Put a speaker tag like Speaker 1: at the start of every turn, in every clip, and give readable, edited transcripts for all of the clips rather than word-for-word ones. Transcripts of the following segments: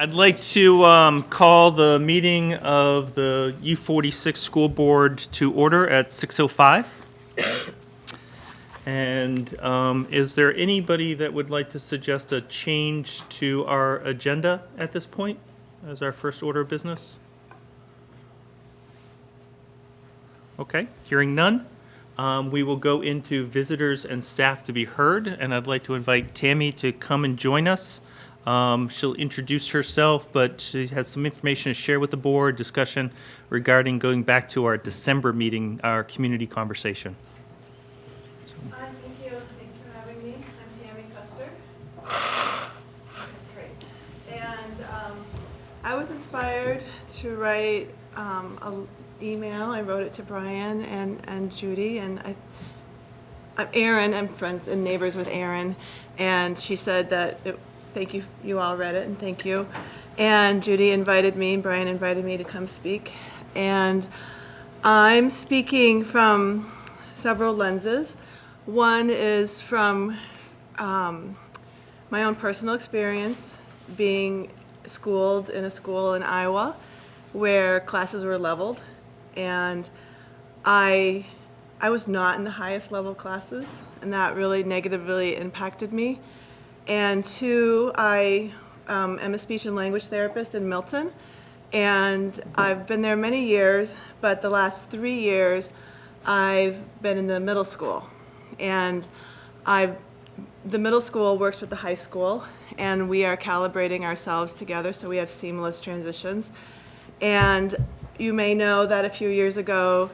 Speaker 1: I'd like to call the meeting of the U46 School Board to order at 6:05. And is there anybody that would like to suggest a change to our agenda at this point as our first order of business? Okay, hearing none, we will go into visitors and staff to be heard, and I'd like to invite Tammy to come and join us. She'll introduce herself, but she has some information to share with the board, discussion regarding going back to our December meeting, our community conversation.
Speaker 2: Hi, thank you. Thanks for having me. I'm Tammy Custer. Great. And I was inspired to write an email. I wrote it to Brian and Judy, and I'm Erin. I'm friends and neighbors with Erin, and she said that thank you. You all read it, and thank you. And Judy invited me, and Brian invited me to come speak. And I'm speaking from several lenses. One is from my own personal experience being schooled in a school in Iowa where classes were leveled, and I was not in the highest level classes, and that really negatively impacted me. And two, I am a speech and language therapist in Milton, and I've been there many years, but the last 3 years I've been in the middle school. And the middle school works with the high school, and we are calibrating ourselves together so we have seamless transitions. And you may know that a few years ago,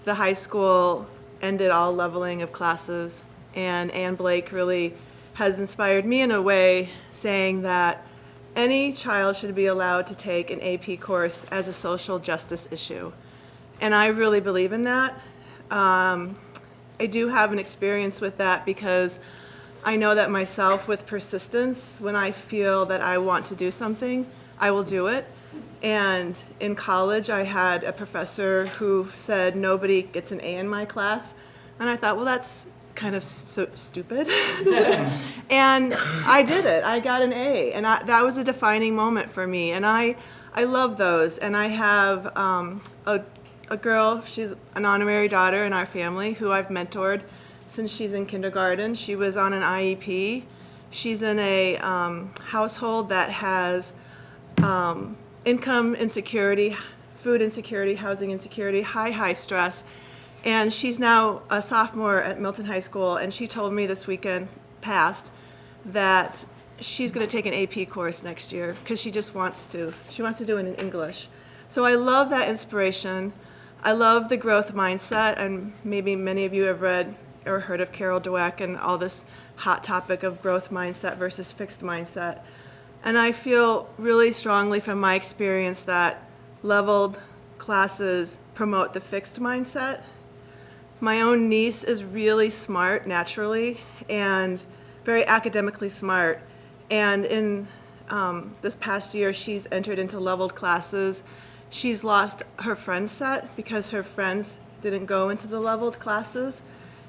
Speaker 2: the high school ended all leveling of classes, and Ann Blake really has inspired me in a way, saying that any child should be allowed to take an AP course as a social justice issue. And I really believe in that. I do have an experience with that because I know that myself, with persistence, when I feel that I want to do something, I will do it. And in college, I had a professor who said nobody gets an A in my class. And I thought, well, that's kind of so stupid. And I did it. I got an A. And that was a defining moment for me. And I love those. And I have a girl, she's an honorary daughter in our family, who I've mentored since she's in kindergarten. She was on an IEP. She's in a household that has income insecurity, food insecurity, housing insecurity, high stress. And she's now a sophomore at Milton High School, and she told me this weekend past that she's going to take an AP course next year because she just wants to. She wants to do it in English. So I love that inspiration. I love the growth mindset, and maybe many of you have read or heard of Carol Dweck and all this hot topic of growth mindset versus fixed mindset. And I feel really strongly from my experience that leveled classes promote the fixed mindset. My own niece is really smart naturally and very academically smart. And in this past year, she's entered into leveled classes. She's lost her friend set because her friends didn't go into the leveled classes.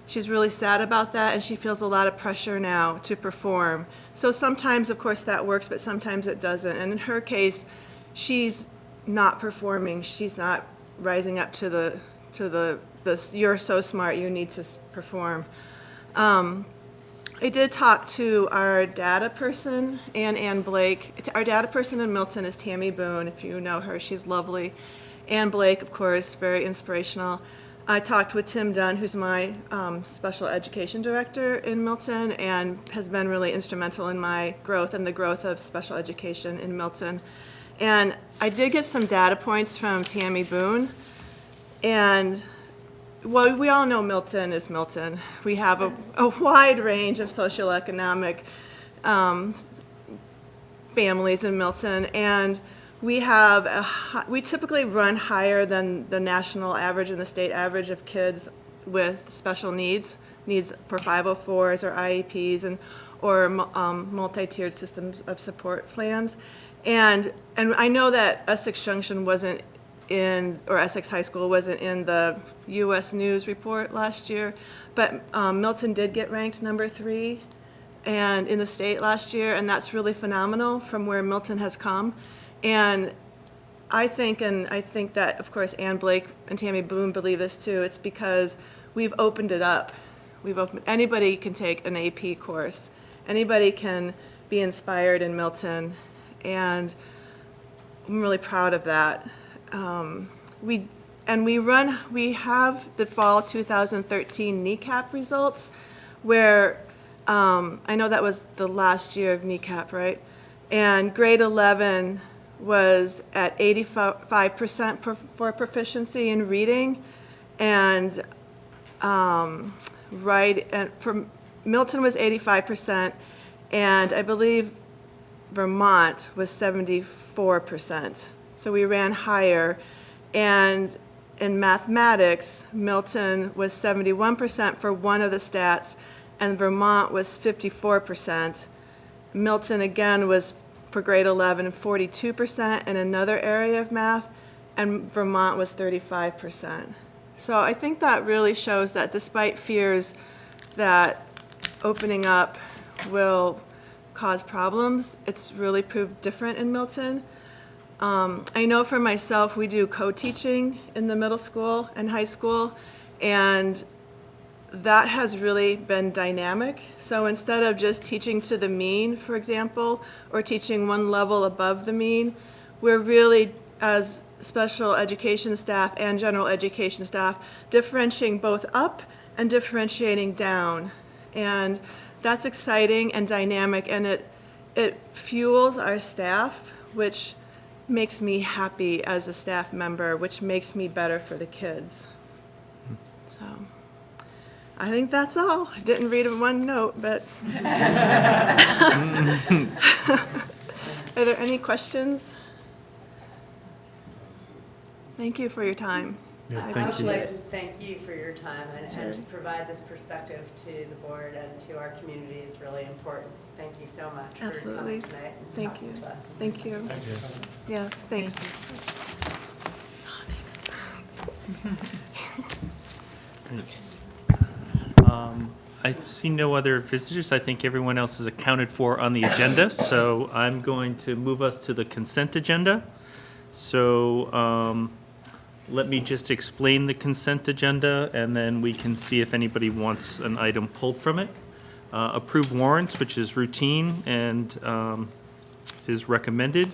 Speaker 2: She's really sad about that, and she feels a lot of pressure now to perform. So sometimes, of course, that works, but sometimes it doesn't. And in her case, she's not performing. She's not rising up to the you're so smart, you need to perform. I did talk to our data person, Ann Blake. Our data person in Milton is Tammy Boone. If you know her, she's lovely. Ann Blake, of course, very inspirational. I talked with Tim Dunn, who's my special education director in Milton, and has been really instrumental in my growth and the growth of special education in Milton. And I did get some data points from Tammy Boone. And well, we all know Milton is Milton. We have a wide range of socioeconomic families in Milton, and we typically run higher than the national average and the state average of kids with special needs for 504s or IEPs or multi-tiered systems of support plans. And I know that Essex Junction wasn't or Essex High School wasn't in the U.S. News report last year, but Milton did get ranked number 3 and in the state last year, and that's really phenomenal from where Milton has come. And I think that, of course, Ann Blake and Tammy Boone believe this too. It's because we've opened it up. Anybody can take an AP course. Anybody can be inspired in Milton, and I'm really proud of that. We have the fall 2013 kneecap results, where I know that was the last year of kneecap, right? And grade 11 was at 85% for proficiency in reading, and for Milton was 85%, and I believe Vermont was 74%. So we ran higher. And in mathematics, Milton was 71% for one of the stats, and Vermont was 54%. Milton, again, was for grade 11, 42% in another area of math, and Vermont was 35%. So I think that really shows that despite fears that opening up will cause problems, it's really proved different in Milton. I know for myself, we do co-teaching in the middle school and high school, and that has really been dynamic. So instead of just teaching to the mean, for example, or teaching one level above the mean, we're really, as special education staff and general education staff, differentiating both up and differentiating down. And that's exciting and dynamic, and it fuels our staff, which makes me happy as a staff member, which makes me better for the kids. So I think that's all. I didn't read one note, but are there any questions? Thank you for your time.
Speaker 1: Yeah,
Speaker 3: I
Speaker 1: thank
Speaker 3: would
Speaker 1: you.
Speaker 3: like to thank you for your time and to provide this perspective to the board and to our community is really important. So thank you so much
Speaker 2: Absolutely.
Speaker 3: for coming tonight and
Speaker 2: Thank
Speaker 3: talking
Speaker 2: you.
Speaker 3: to us.
Speaker 2: Thank you. Yes, thanks.
Speaker 1: I see no other visitors. I think everyone else is accounted for on the agenda, so I'm going to move us to the consent agenda. So let me just explain the consent agenda, and then we can see if anybody wants an item pulled from it. Approve warrants, which is routine and is recommended.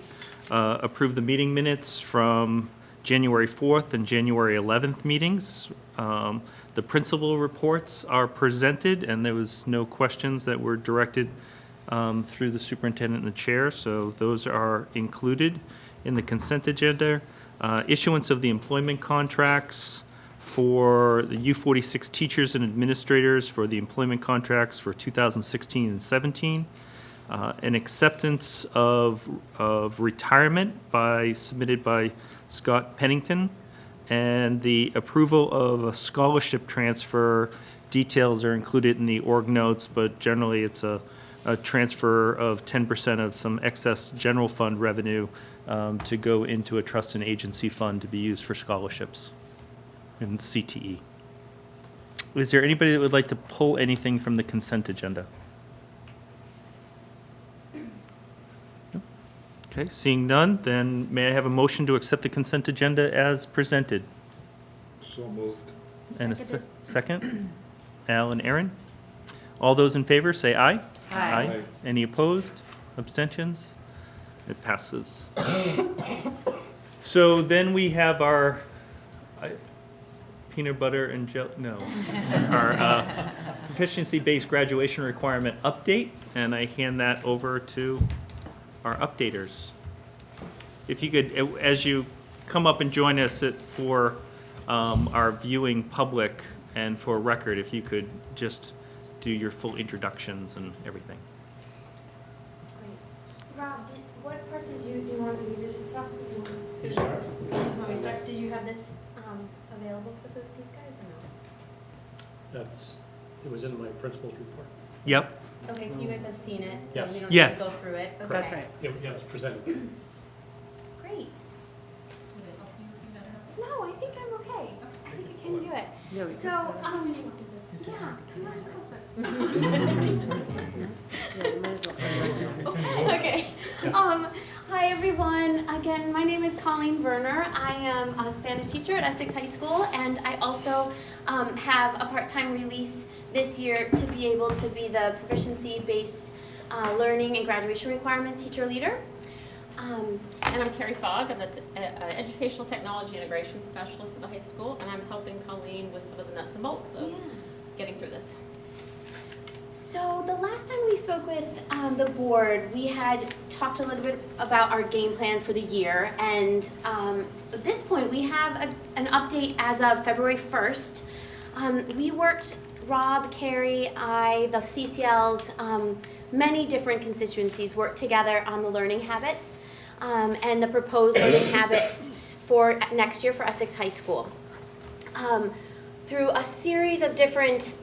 Speaker 1: Approve the meeting minutes from January 4th and January 11th meetings. The principal reports are presented, and there was no questions that were directed through the superintendent and the chair, so those are included in the consent agenda. Issuance of the employment contracts for the U46 teachers and administrators for the employment contracts for 2016 and 17. An acceptance of retirement submitted by Scott Pennington, and the approval of a scholarship transfer. Details are included in the org notes, but generally it's a transfer of 10% of some excess general fund revenue to go into a trust and agency fund to be used for scholarships in CTE. Is there anybody that would like to pull anything from the consent agenda? No? Okay, seeing none, then may I have a motion to accept the consent agenda as presented?
Speaker 4: So moved.
Speaker 1: And a second? Al and Aaron? All those in favor, say aye.
Speaker 3: Aye.
Speaker 1: Any opposed? Abstentions? It passes. So then we have our peanut butter and jelly, no, our proficiency-based graduation requirement update, and I hand that over to our updaters. If you could, as you come up and join us for our viewing public and for record, if you could just do your full introductions and everything.
Speaker 5: Rob, what part do you want me to just talk?
Speaker 4: You start.
Speaker 5: You just want me to start? Did you have this available for these guys or
Speaker 6: It was in my principal's report.
Speaker 1: Yep.
Speaker 5: no? Okay, so you guys have seen it, so
Speaker 6: Yes.
Speaker 5: we don't
Speaker 1: Yes.
Speaker 5: have to go through it? Okay.
Speaker 2: That's right.
Speaker 6: Yeah, it was presented.
Speaker 5: Great. No, I think I'm okay. I think I can do it. So, yeah, come on closer. Okay. Hi, everyone. Again, my name is Colleen Werner. I am a Spanish teacher at Essex High School, and I also have a part-time release this year to be able to be the proficiency-based learning and graduation requirement teacher leader.
Speaker 7: And I'm Carrie Fogg. I'm the Educational Technology Integration Specialist at the high school, and I'm helping Colleen with some of the nuts and bolts of getting through this.
Speaker 5: So the last time we spoke with the board, we had talked a little bit about our game plan for the year, and at this point we have an update as of February 1st. We worked, Rob, Carrie, I, the CCLs, many different constituencies worked together on the learning habits and the proposed learning habits for next year for Essex High School. Through a series of different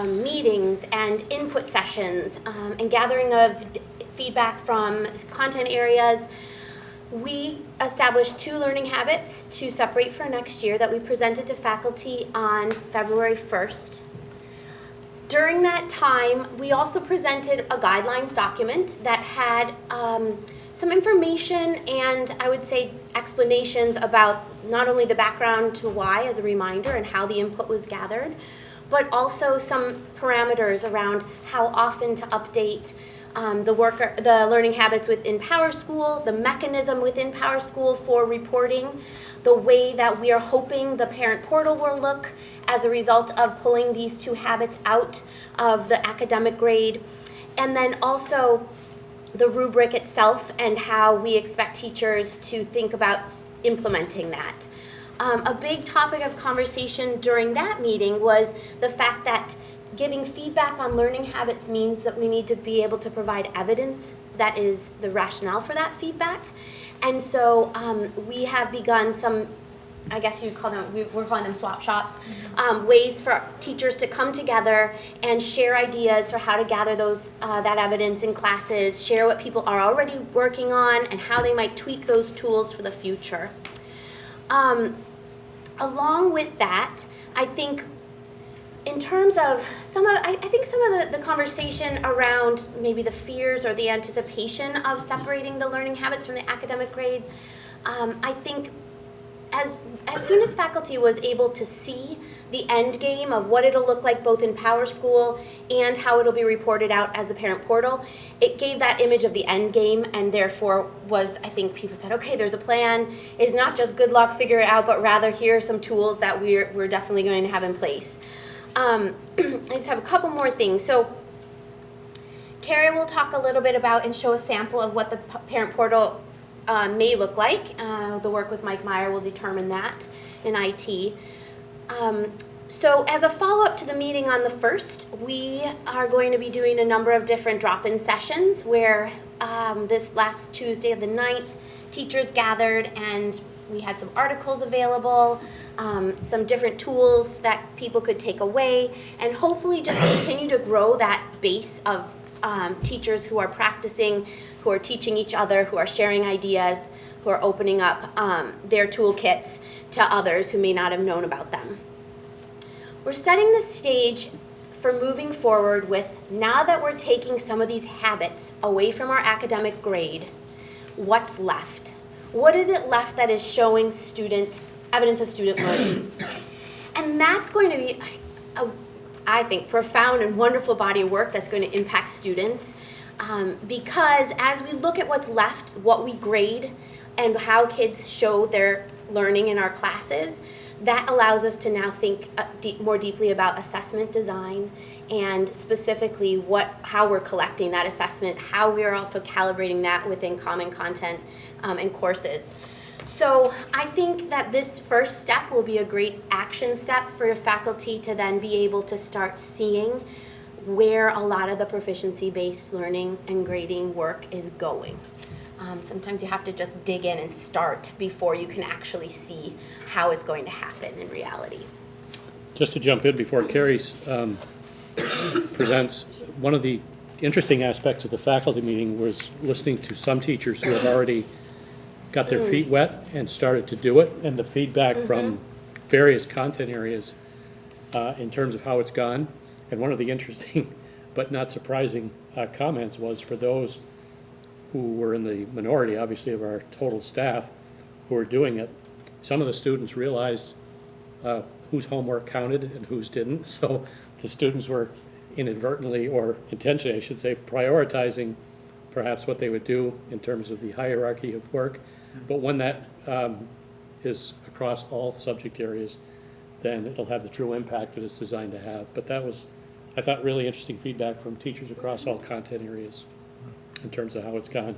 Speaker 5: meetings and input sessions and gathering of feedback from content areas, we established 2 learning habits to separate for next year that we presented to faculty on February 1st. During that time, we also presented a guidelines document that had some information and I would say explanations about not only the background to why as a reminder and how the input was gathered, but also some parameters around how often to update the learning habits within PowerSchool, the mechanism within PowerSchool for reporting, the way that we are hoping the parent portal will look as a result of pulling these 2 habits out of the academic grade, and then also the rubric itself and how we expect teachers to think about implementing that. A big topic of conversation during that meeting was the fact that giving feedback on learning habits means that we need to be able to provide evidence that is the rationale for that feedback. And so we have begun some, I guess you'd call them, we're calling them swap shops, ways for teachers to come together and share ideas for how to gather that evidence in classes, share what people are already working on and how they might tweak those tools for the future. Along with that, I think in terms of some of the conversation around maybe the fears or the anticipation of separating the learning habits from the academic grade, I think as soon as faculty was able to see the end game of what it'll look like both in PowerSchool and how it'll be reported out as a parent portal, it gave that image of the end game, and therefore was, I think people said, okay, there's a plan. It's not just good luck, figure it out, but rather here are some tools that we're definitely going to have in place. I just have a couple more things. So Carrie will talk a little bit about and show a sample of what the parent portal may look like. The work with Mike Meyer will determine that in IT. So as a follow-up to the meeting on the 1st, we are going to be doing a number of different drop-in sessions where this last Tuesday of the 9th, teachers gathered and we had some articles available, some different tools that people could take away, and hopefully just continue to grow that base of teachers who are practicing, who are teaching each other, who are sharing ideas, who are opening up their toolkits to others who may not have known about them. We're setting the stage for moving forward with, now that we're taking some of these habits away from our academic grade, what's left? What is it left that is showing evidence of student learning? And that's going to be, I think, profound and wonderful body of work that's going to impact students. Because as we look at what's left, what we grade, and how kids show their learning in our classes, that allows us to now think more deeply about assessment design and specifically how we're collecting that assessment, how we are also calibrating that within common content and courses. So I think that this first step will be a great action step for faculty to then be able to start seeing where a lot of the proficiency-based learning and grading work is going. Sometimes you have to just dig in and start before you can actually see how it's going to happen in reality.
Speaker 6: Just to jump in before Carrie presents, one of the interesting aspects of the faculty meeting was listening to some teachers who have already got their feet wet and started to do it, and the feedback from various content areas in terms of how it's gone. And one of the interesting but not surprising comments was for those who were in the minority, obviously, of our total staff who were doing it, some of the students realized whose homework counted and whose didn't. So the students were inadvertently, or intentionally, I should say, prioritizing perhaps what they would do in terms of the hierarchy of work. But when that is across all subject areas, then it'll have the true impact that it's designed to have. But that was, I thought, really interesting feedback from teachers across all content areas in terms of how it's gone.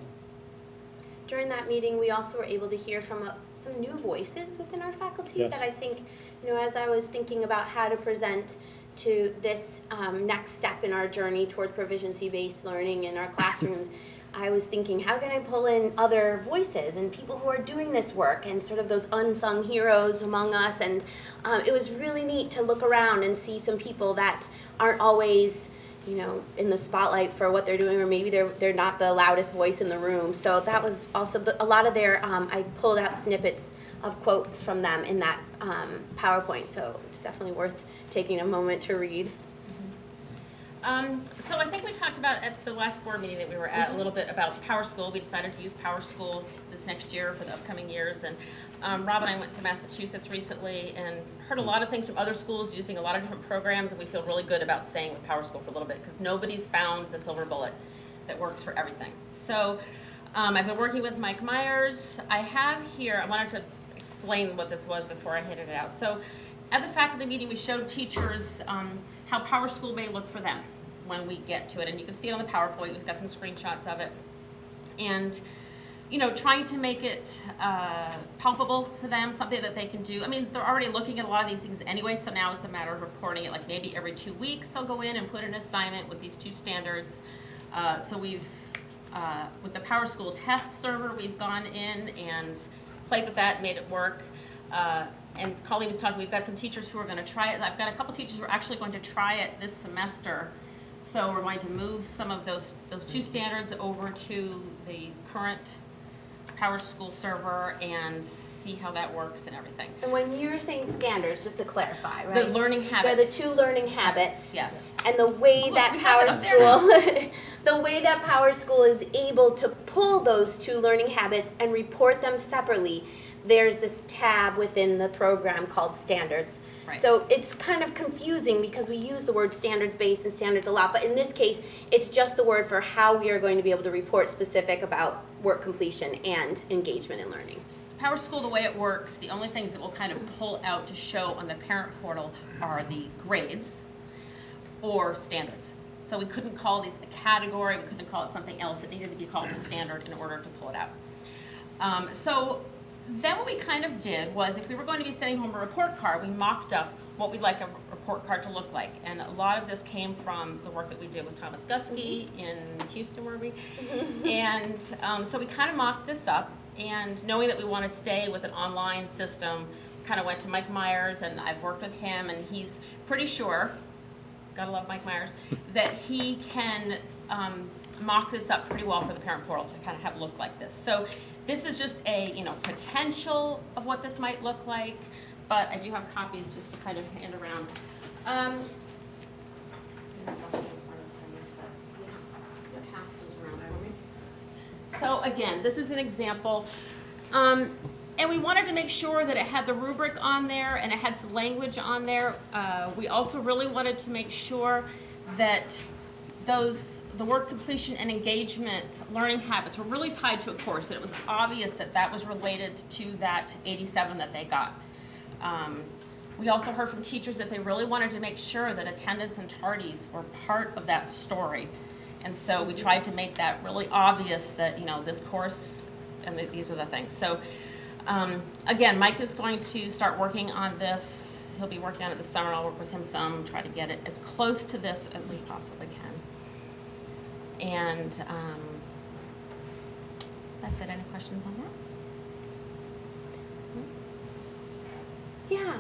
Speaker 5: During that meeting, we also were able to hear from some new voices within our faculty
Speaker 6: Yes.
Speaker 5: that I think, as I was thinking about how to present to this next step in our journey toward proficiency-based learning in our classrooms, I was thinking, how can I pull in other voices and people who are doing this work and sort of those unsung heroes among us? And it was really neat to look around and see some people that aren't always in the spotlight for what they're doing, or maybe they're not the loudest voice in the room. So that was also a lot of their, I pulled out snippets of quotes from them in that PowerPoint, so it's definitely worth taking a moment to read.
Speaker 7: So I think we talked about at the last board meeting that we were at a little bit about Power School. We decided to use Power School this next year for the upcoming years. And Rob and I went to Massachusetts recently and heard a lot of things from other schools using a lot of different programs, and we feel really good about staying with Power School for a little bit because nobody's found the silver bullet that works for everything. So I've been working with Mike Myers. I have here, I wanted to explain what this was before I handed it out. So at the faculty meeting, we showed teachers how Power School may look for them when we get to it. And you can see it on the PowerPoint. We've got some screenshots of it. And, trying to make it palpable for them, something that they can do. I mean, they're already looking at a lot of these things anyway, so now it's a matter of reporting it. Like maybe every 2 weeks they'll go in and put an assignment with these 2 standards. So we've, with the Power School test server, we've gone in and played with that, made it work. And Colleen was talking, we've got some teachers who are going to try it. I've got a couple teachers who are actually going to try it this semester. So we're going to move some of those 2 standards over to the current Power School server and see how that works and everything.
Speaker 5: And when you're saying standards, just to clarify, right?
Speaker 7: The learning habits.
Speaker 5: The 2 learning habits.
Speaker 7: Yes.
Speaker 5: And the way
Speaker 7: Look,
Speaker 5: that
Speaker 7: we have
Speaker 5: Power
Speaker 7: it up there.
Speaker 5: School, the way that Power School is able to pull those 2 learning habits and report them separately, there's this tab within the program called standards.
Speaker 7: Right.
Speaker 5: So it's kind of confusing because we use the word standards-based and standards a lot, but in this case, it's just the word for how we are going to be able to report specific about work completion and engagement in learning.
Speaker 7: Power School, the way it works, the only things it will kind of pull out to show on the parent portal are the grades or standards. So we couldn't call these a category, we couldn't call it something else. It needed to be called a standard in order to pull it out. So then what we kind of did was, if we were going to be sending home a report card, we mocked up what we'd like a report card to look like. And a lot of this came from the work that we did with Thomas Gusky in Houston, were we? And so we kind of mocked this up, and knowing that we want to stay with an online system, kind of went to Mike Myers, and I've worked with him, and he's pretty sure, gotta love Mike Myers, that he can mock this up pretty well for the parent portal to kind of have it look like this. So this is just a potential of what this might look like, but I do have copies just to kind of hand around. So again, this is an example. And we wanted to make sure that it had the rubric on there and it had some language on there. We also really wanted to make sure that the work completion and engagement learning habits were really tied to a course, that it was obvious that that was related to that 87 that they got. We also heard from teachers that they really wanted to make sure that attendance and tardies were part of that story. And so we tried to make that really obvious that, this course, and these are the things. So again, Mike is going to start working on this. He'll be working on it this summer. I'll work with him some, try to get it as close to this as we possibly can. And that's it. Any questions on that?
Speaker 5: Yeah.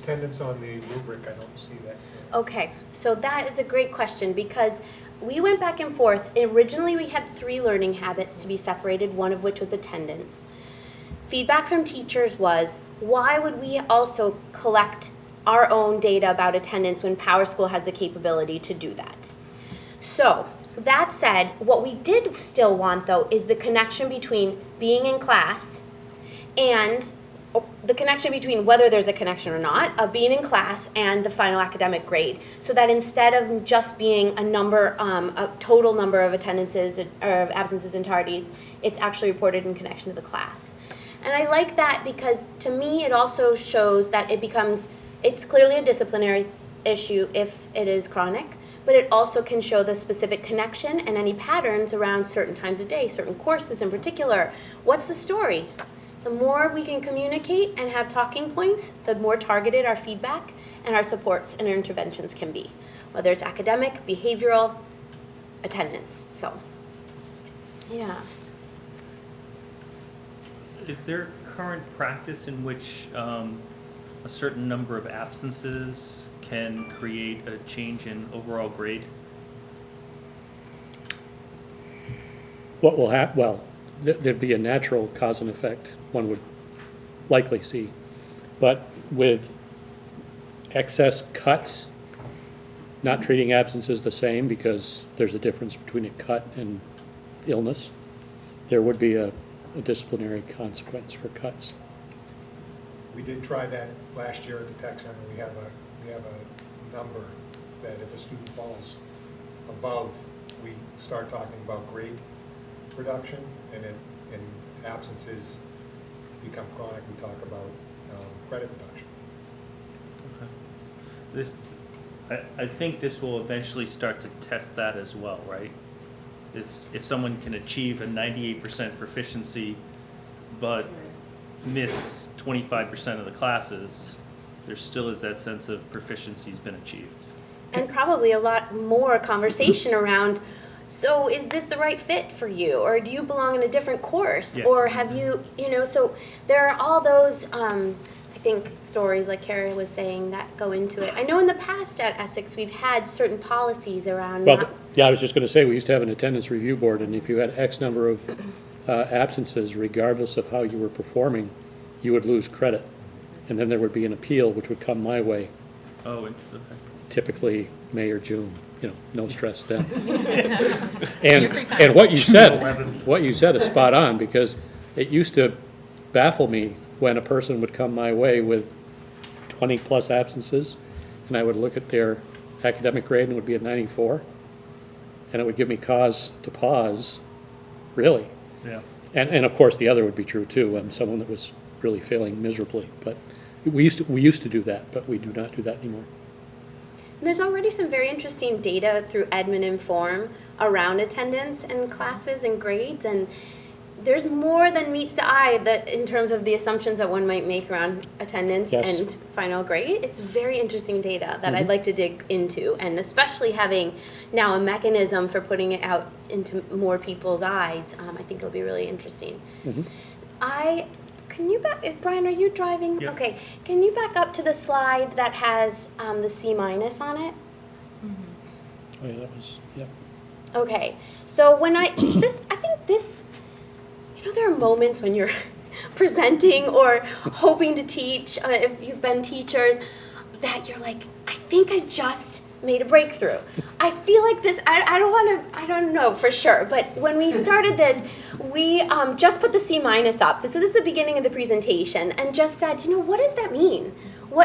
Speaker 8: Attendance on the rubric, I don't see that.
Speaker 5: Okay, so that is a great question because we went back and forth. Originally, we had 3 learning habits to be separated, one of which was attendance. Feedback from teachers was, why would we also collect our own data about attendance when PowerSchool has the capability to do that. So, that said, what we did still want though is the connection between being in class and the connection between whether there's a connection or not of being in class and the final academic grade, so that instead of just being a number, a total number of attendances or of absences and tardies, it's actually reported in connection to the class. And I like that because to me it also shows that it's clearly a disciplinary issue if it is chronic, but it also can show the specific connection and any patterns around certain times of day, certain courses in particular. What's the story? The more we can communicate and have talking points, the more targeted our feedback and our supports and our interventions can be, whether it's academic, behavioral, attendance. So, yeah.
Speaker 1: Is there current practice in which a certain number of absences can create a change in overall grade?
Speaker 6: What will happen, well, there'd be a natural cause and effect one would likely see. But with excess cuts, not treating absences the same because there's a difference between a cut and illness, there would be a disciplinary consequence for cuts.
Speaker 8: We did try that last year at the tech center. We have a number that if a student falls above, we start talking about grade reduction, and in absences become chronic, we talk about credit reduction.
Speaker 1: I think this will eventually start to test that as well, right? If someone can achieve a 98% proficiency, but miss 25% of the classes, there still is that sense of proficiency's been achieved.
Speaker 5: And probably a lot more conversation around, so is this the right fit for you? Or do you belong in a different course?
Speaker 1: Yeah.
Speaker 5: Or have you, so there are all those, I think, stories like Carrie was saying that go into it. I know in the past at Essex, we've had certain policies around.
Speaker 6: Well, yeah, I was just going to say, we used to have an attendance review board, and if you had X number of absences, regardless of how you were performing, you would lose credit. And then there would be an appeal, which would come my way,
Speaker 1: Oh, interesting.
Speaker 6: typically May or June, no stress then.
Speaker 7: Your free time.
Speaker 6: And what you said is spot on, because it used to baffle me when a person would come my way with 20-plus absences, and I would look at their academic grade and it would be a 94, and it would give me cause to pause, really.
Speaker 1: Yeah.
Speaker 6: And of course, the other would be true too, someone that was really failing miserably. But we used to do that, but we do not do that anymore.
Speaker 5: And there's already some very interesting data through Edmund Inform around attendance and classes and grades, and there's more than meets the eye that in terms of the assumptions that one might make around attendance
Speaker 6: Yes.
Speaker 5: and final grade. It's very interesting data that I'd like to dig into, and especially having now a mechanism for putting it out into more people's eyes, I think it'll be really interesting. Can you Brian, are you driving?
Speaker 1: Yeah.
Speaker 5: Okay, can you back up to the slide that has the C- on it?
Speaker 6: Oh, yeah, that was, yeah.
Speaker 5: Okay, so when I think this, there are moments when you're presenting or hoping to teach, if you've been teachers, that you're like, I think I just made a breakthrough. I feel like this, I don't know for sure, but when we started this, we just put the C- up. So this is the beginning of the presentation, and just said, what does that mean?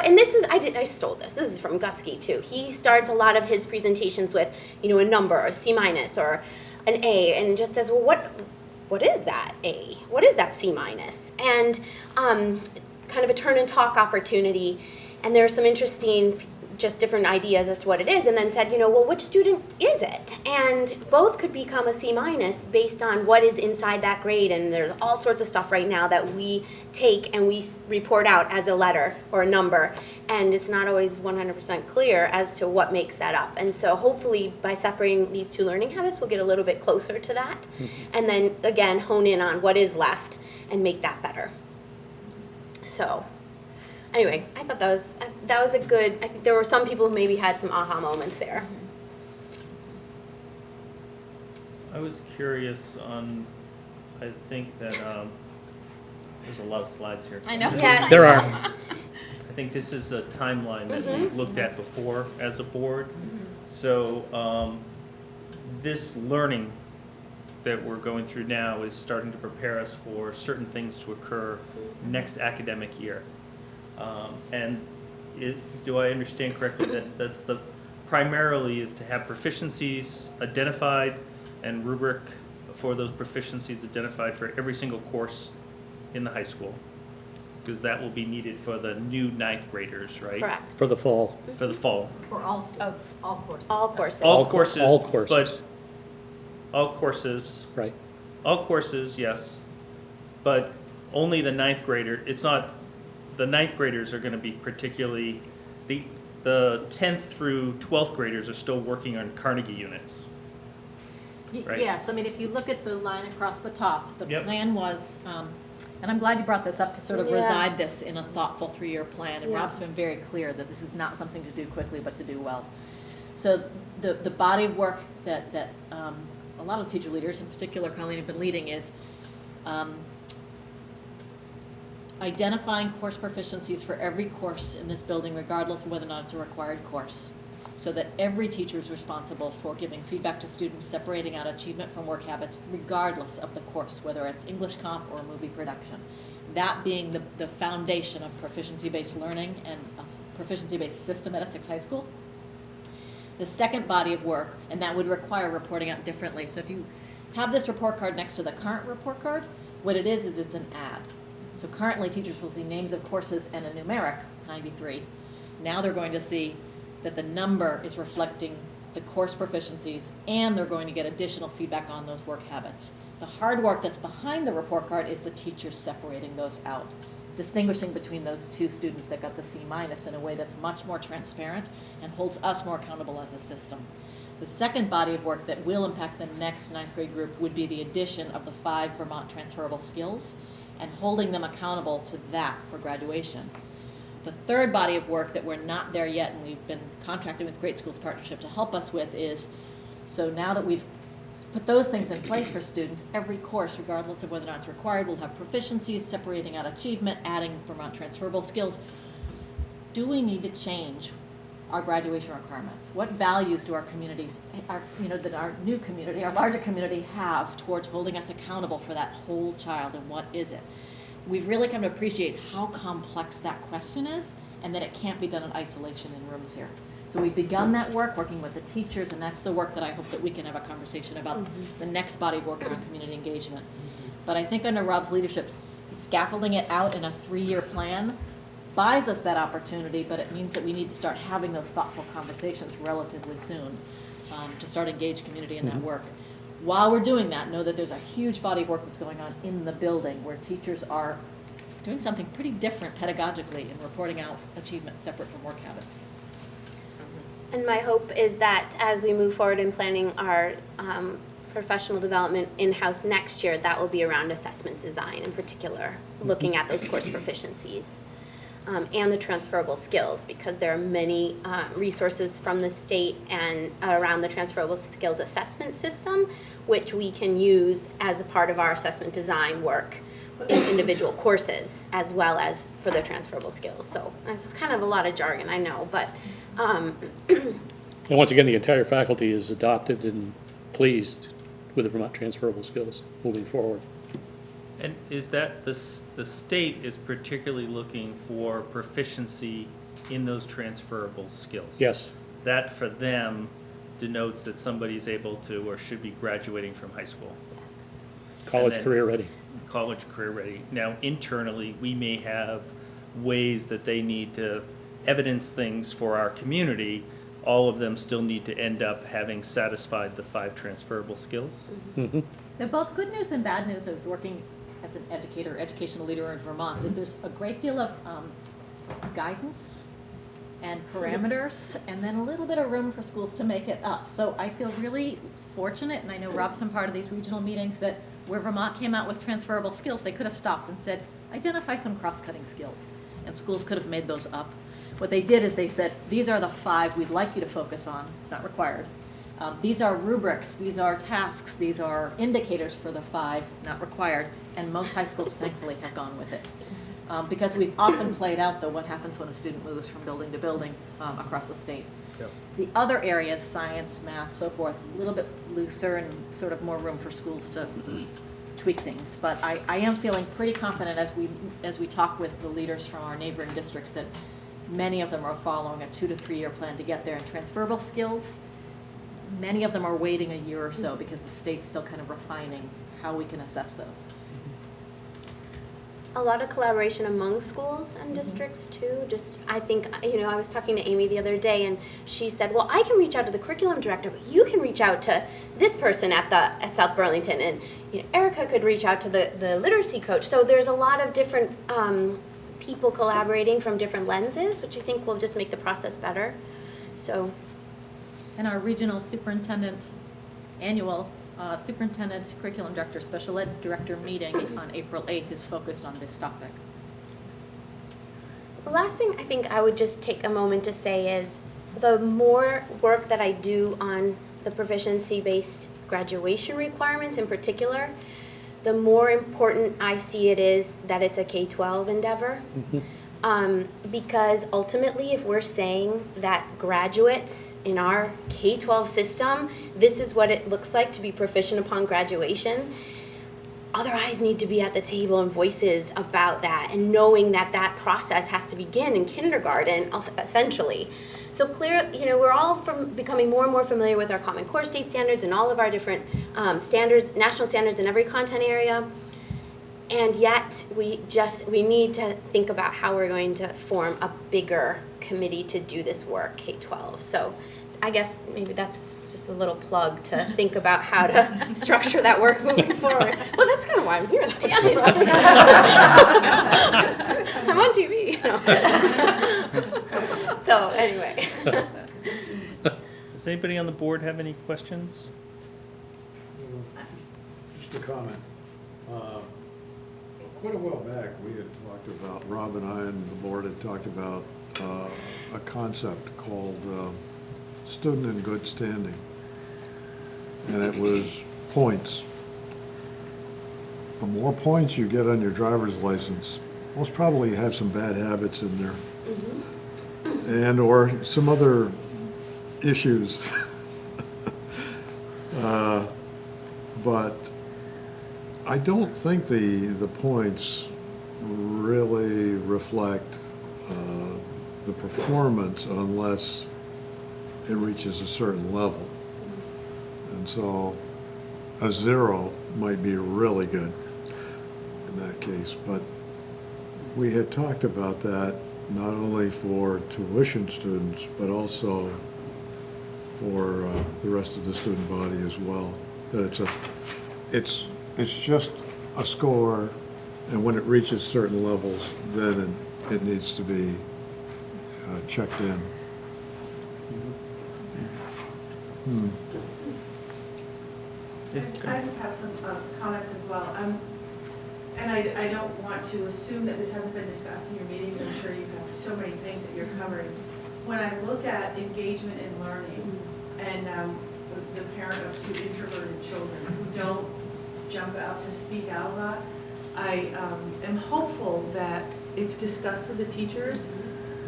Speaker 5: And this was, I stole this. This is from Gusky too. He starts a lot of his presentations with, a number, or C- or an A, and just says, well, what is that A? What is that C-? And kind of a turn and talk opportunity. And there are some interesting, just different ideas as to what it is, and then said, well, which student is it? And both could become a C- based on what is inside that grade, and there's all sorts of stuff right now that we take and we report out as a letter or a number, and it's not always 100% clear as to what makes that up. And so hopefully by separating these two learning habits, we'll get a little bit closer to that, and then again hone in on what is left and make that better. So anyway, I thought that was a good, I think there were some people who maybe had some aha moments there.
Speaker 1: I was curious on, I think that there's a lot of slides here.
Speaker 7: I know.
Speaker 5: Yes.
Speaker 6: There are.
Speaker 1: I think this is a timeline that we looked at before as a board. So this learning that we're going through now is starting to prepare us for certain things to occur next academic year. And do I understand correctly that that's the primarily is to have proficiencies identified and rubric for those proficiencies identified for every single course in the high school? Because that will be needed for the new ninth graders, right?
Speaker 5: Correct.
Speaker 6: For the fall.
Speaker 1: For the fall.
Speaker 9: For all students, all courses.
Speaker 5: All courses.
Speaker 1: All courses.
Speaker 6: All courses.
Speaker 1: But all courses,
Speaker 6: Right.
Speaker 1: all courses, yes. But only the ninth grader, it's not, the ninth graders are gonna be particularly, the 10th through 12th graders are still working on Carnegie units. Right.
Speaker 9: Yes, I mean, if you look at the line across the top, the
Speaker 1: Yep.
Speaker 9: plan was, and I'm glad you brought this up to sort of
Speaker 5: Yeah.
Speaker 9: reside this in a thoughtful three-year plan. And
Speaker 5: Yeah.
Speaker 9: Rob's been very clear that this is not something to do quickly, but to do well. So the body of work that a lot of teacher leaders, in particular Colleen, have been leading is identifying course proficiencies for every course in this building, regardless of whether or not it's a required course, so that every teacher is responsible for giving feedback to students, separating out achievement from work habits, regardless of the course, whether it's English comp or movie production. That being the foundation of proficiency-based learning and a proficiency-based system at Essex High School. The second body of work, and that would require reporting out differently. So if you have this report card next to the current report card, what it is it's an ad. So currently, teachers will see names of courses and a numeric, 93. Now they're going to see that the number is reflecting the course proficiencies, and they're going to get additional feedback on those work habits. The hard work that's behind the report card is the teachers separating those out, distinguishing between those two students that got the C- in a way that's much more transparent and holds us more accountable as a system. The second body of work that will impact the next ninth grade group would be the addition of the 5 Vermont transferable skills and holding them accountable to that for graduation. The third body of work that we're not there yet, and we've been contracting with Great Schools Partnership to help us with, is so now that we've put those things in place for students, every course, regardless of whether or not it's required, will have proficiencies, separating out achievement, adding Vermont transferable skills. Do we need to change our graduation requirements? What values do our communities, that our new community, our larger community have towards holding us accountable for that whole child, and what is it? We've really come to appreciate how complex that question is, and that it can't be done in isolation in rooms here. So we've begun that work, working with the teachers, and that's the work that I hope that we can have a conversation about the next body of work around community engagement. But I think under Rob's leadership, scaffolding it out in a 3-year plan buys us that opportunity, but it means that we need to start having those thoughtful conversations relatively soon to start engage community in that work. While we're doing that, know that there's a huge body of work that's going on in the building where teachers are doing something pretty different pedagogically in reporting out achievement separate from work habits.
Speaker 5: And my hope is that as we move forward in planning our professional development in-house next year, that will be around assessment design in particular, looking at those course proficiencies. And the transferable skills, because there are many resources from the state and around the transferable skills assessment system, which we can use as a part of our assessment design work in individual courses, as well as for the transferable skills. So it's kind of a lot of jargon, I know, but.
Speaker 6: And once again, the entire faculty is adopted and pleased with the Vermont transferable skills moving forward.
Speaker 1: And is that the state is particularly looking for proficiency in those transferable skills?
Speaker 6: Yes.
Speaker 1: That for them denotes that somebody's able to or should be graduating from high school.
Speaker 5: Yes.
Speaker 6: College
Speaker 1: then-
Speaker 6: career ready.
Speaker 1: College career ready. Now, internally, we may have ways that they need to evidence things for our community. All of them still need to end up having satisfied the 5 transferable skills.
Speaker 6: Mhm.
Speaker 9: They're both good news and bad news. I was working as an educator, educational leader in Vermont, is there's a great deal of guidance and parameters, and then a little bit of room for schools to make it up. So I feel really fortunate, and I know Rob's been part of these regional meetings, that where Vermont came out with transferable skills, they could have stopped and said, identify some cross-cutting skills, and schools could have made those up. What they did is they said, these are the 5 we'd like you to focus on. It's not required. These are rubrics, these are tasks, these are indicators for the 5, not required, and most high schools thankfully have gone with it. Because we've often played out, though, what happens when a student moves from building to building across the state.
Speaker 8: Yep.
Speaker 9: The other areas, science, math, so forth, a little bit looser and sort of more room for schools to tweak things. But I am feeling pretty confident as we talk with the leaders from our neighboring districts that many of them are following a 2 to 3 year plan to get there. And transferable skills, many of them are waiting a year or so because the state's still kind of refining how we can assess those.
Speaker 5: A lot of collaboration among schools and districts too. Just, I think, I was talking to Amy the other day and she said, well, I can reach out to the curriculum director, but you can reach out to this person at South Burlington, and Erica could reach out to the literacy coach. So there's a lot of different people collaborating from different lenses, which I think will just make the process better. So.
Speaker 9: And our regional superintendent annual superintendent, curriculum director, special ed director meeting on April 8th is focused on this topic.
Speaker 5: The last thing I think I would just take a moment to say is the more work that I do on the proficiency-based graduation requirements in particular, the more important I see it is that it's a K-12 endeavor. Because ultimately, if we're saying that graduates in our K-12 system, this is what it looks like to be proficient upon graduation, other eyes need to be at the table and voices about that, and knowing that that process has to begin in kindergarten, essentially. So we're all becoming more and more familiar with our Common Core state standards and all of our different standards, national standards in every content area. And yet, we need to think about how we're going to form a bigger committee to do this work, K-12. So I guess maybe that's just a little plug to think about how to structure that work moving forward. Well, that's kind of why I'm here. I'm on TV. So anyway.
Speaker 1: Does anybody on the board have any questions?
Speaker 4: Just a comment. Quite a while back, we had talked about, Rob and I and the board had talked about a concept called student in good standing. And it was points. The more points you get on your driver's license, most probably you have some bad habits in there. And or some other issues. But I don't think the points really reflect the performance unless it reaches a certain level. And so a 0 might be really good in that case. But we had talked about that not only for tuition students, but also for the rest of the student body as well. That it's just a score, and when it reaches certain levels, then it needs to be checked in.
Speaker 1: Yes,
Speaker 10: I just have some comments as well. And I don't want to assume that this hasn't been discussed in your meetings. I'm sure you have so many things that you're covering. When I look at engagement in learning and the parent of 2 introverted children who don't jump out to speak out a lot, I am hopeful that it's discussed with the teachers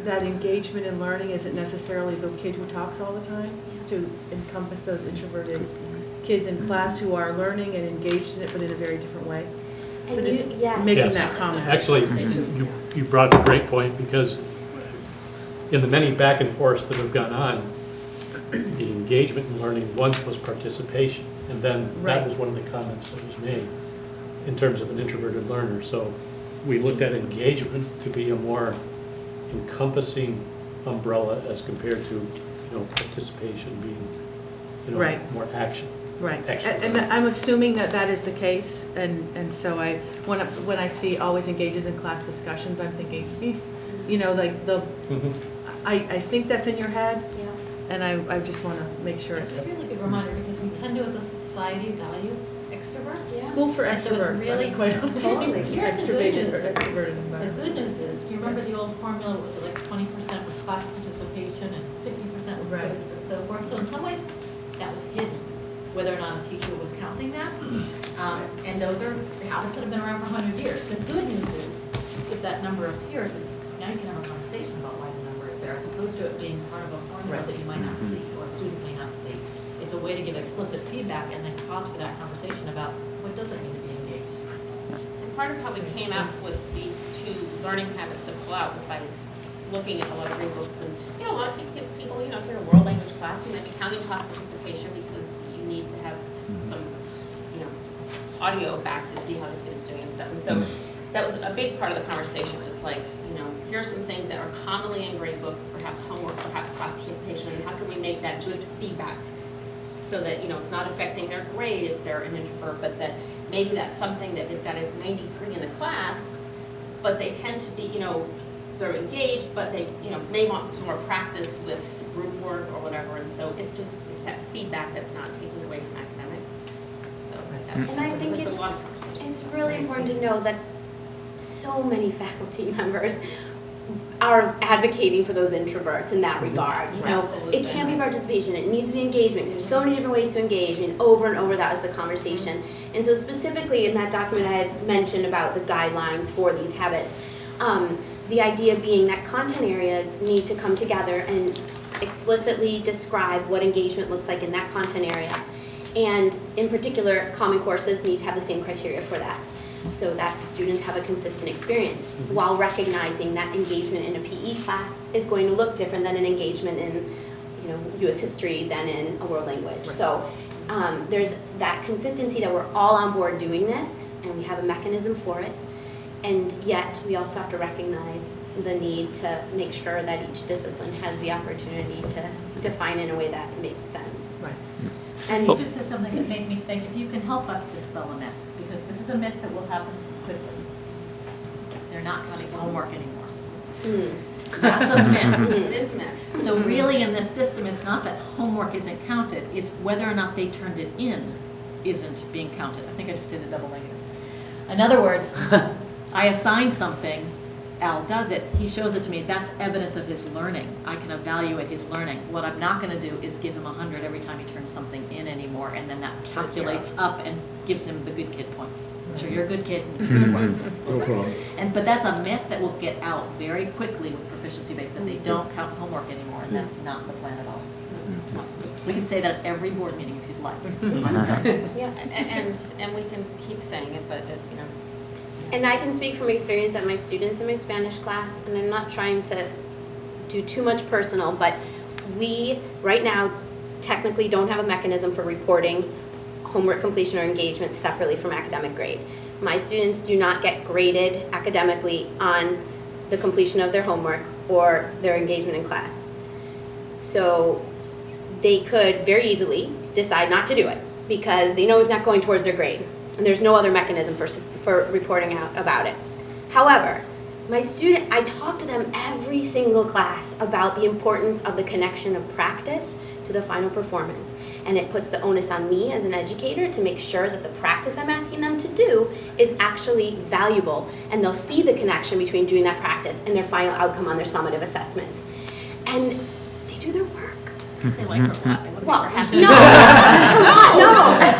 Speaker 10: that engagement in learning isn't necessarily the kid who talks all the time, to encompass those introverted kids in class who are learning and engaged in it, but in a very different way.
Speaker 5: And
Speaker 10: So just
Speaker 5: yes.
Speaker 10: making
Speaker 6: Yes.
Speaker 10: that comment.
Speaker 6: Actually, you brought up a great point, because in the many back and forths that have gone on, the engagement in learning once was participation, and then that
Speaker 10: Right.
Speaker 6: was one of the comments that was made in terms of an introverted learner. So we looked at engagement to be a more encompassing umbrella as compared to, participation being,
Speaker 10: Right.
Speaker 6: more action.
Speaker 10: Right,
Speaker 6: Extra.
Speaker 10: and I'm assuming that that is the case, and so when I see always engages in class discussions, I'm thinking, I think that's in your head,
Speaker 5: Yeah.
Speaker 10: and I just want to make sure
Speaker 9: It's
Speaker 10: it's,
Speaker 9: a really good reminder because we tend to, as a society, value extroverts.
Speaker 5: Yeah.
Speaker 10: schools for
Speaker 9: And so it's
Speaker 10: extroverts,
Speaker 9: really-
Speaker 10: I'm quite honestly,
Speaker 9: Totally. Here's the good
Speaker 10: extroverted
Speaker 9: news.
Speaker 10: or extroverted
Speaker 9: The
Speaker 10: environment.
Speaker 9: good news is, do you remember the old formula, was it like 20% was class participation and 50% was
Speaker 10: Right.
Speaker 9: quizzes and so forth? So in some ways, that was hidden, whether or not a teacher was counting that. And those are habits that have been around for 100 years. The good news is, if that number number appears, it's, now you can have a conversation about why the number is there, as opposed to it being part of a formula that you might not see, or a student may not see. It's a way to give explicit feedback and then cause for that conversation about what does it mean to be engaged.
Speaker 7: And part of how we came up with these two learning habits to pull out was by looking at a lot of green books. And, a lot of people, if you're in a world language class, you might be counting class participation because you need to have some, audio back to see how the kid's doing and stuff. And so that was a big part of the conversation, is like, here are some things that are commonly in grade books, perhaps homework, perhaps class participation, and how can we make that good feedback so that, it's not affecting their grade if they're an introvert, but that maybe that's something that they've got a 93 in the class, but they tend to be, they're engaged, but they, may want some more practice with group work or whatever, and so it's that feedback that's not taken away from academics. So that's,
Speaker 5: And I think
Speaker 7: there's been a lot of conversation.
Speaker 5: It's really important to know that so many faculty members are advocating for those introverts in that regard.
Speaker 7: Absolutely.
Speaker 5: It can't be participation, it needs to be engagement. There's so many different ways to engage. Over and over that was the conversation. And so specifically in that document I had mentioned about the guidelines for these habits, the idea being that content areas need to come together and explicitly describe what engagement looks like in that content area. And in particular, common courses need to have the same criteria for that, so that students have a consistent experience, while recognizing that engagement in a PE class is going to look different than an engagement in, U.S. history than in a world language. Right. So there's that consistency that we're all on board doing this, and we have a mechanism for it. And yet, we also have to recognize the need to make sure that each discipline has the opportunity to define in a way that makes sense.
Speaker 9: Right.
Speaker 5: And
Speaker 9: You just said something that made me think, if you can help us dispel a myth, because this is a myth that will happen quickly. They're not counting homework anymore. That's a myth.
Speaker 7: It is a myth.
Speaker 9: So really in this system, it's not that homework isn't counted, it's whether or not they turned it in isn't being counted. I think I just did a double negative. In other words, I assign something, Al does it, he shows it to me, that's evidence of his learning. I can evaluate his learning. What I'm not going to do is give him 100 every time he turns something in anymore, and then that calculates up and gives him the good kid points. I'm sure you're a good kid, and you're good work.
Speaker 4: No problem.
Speaker 9: But that's a myth that will get out very quickly with proficiency based, that they don't count homework anymore, and that's not the plan at all. We can say that at every board meeting if you'd like.
Speaker 5: yeah.
Speaker 7: And we can keep saying it, but,
Speaker 5: And I can speak from experience at my students in my Spanish class, and I'm not trying to do too much personal, but we, right now, technically don't have a mechanism for reporting homework completion or engagement separately from academic grade. My students do not get graded academically on the completion of their homework or their engagement in class. So they could very easily decide not to do it because they know it's not going towards their grade. And there's no other mechanism for reporting out about it. However, I talk to them every single class about the importance of the connection of practice to the final performance. And it puts the onus on me as an educator to make sure that the practice I'm asking them to do is actually valuable. And they'll see the connection between doing that practice and their final outcome on their summative assessments. And they do their work.
Speaker 7: because they like her a lot. They wouldn't
Speaker 5: Well,
Speaker 7: make her happy.
Speaker 5: no,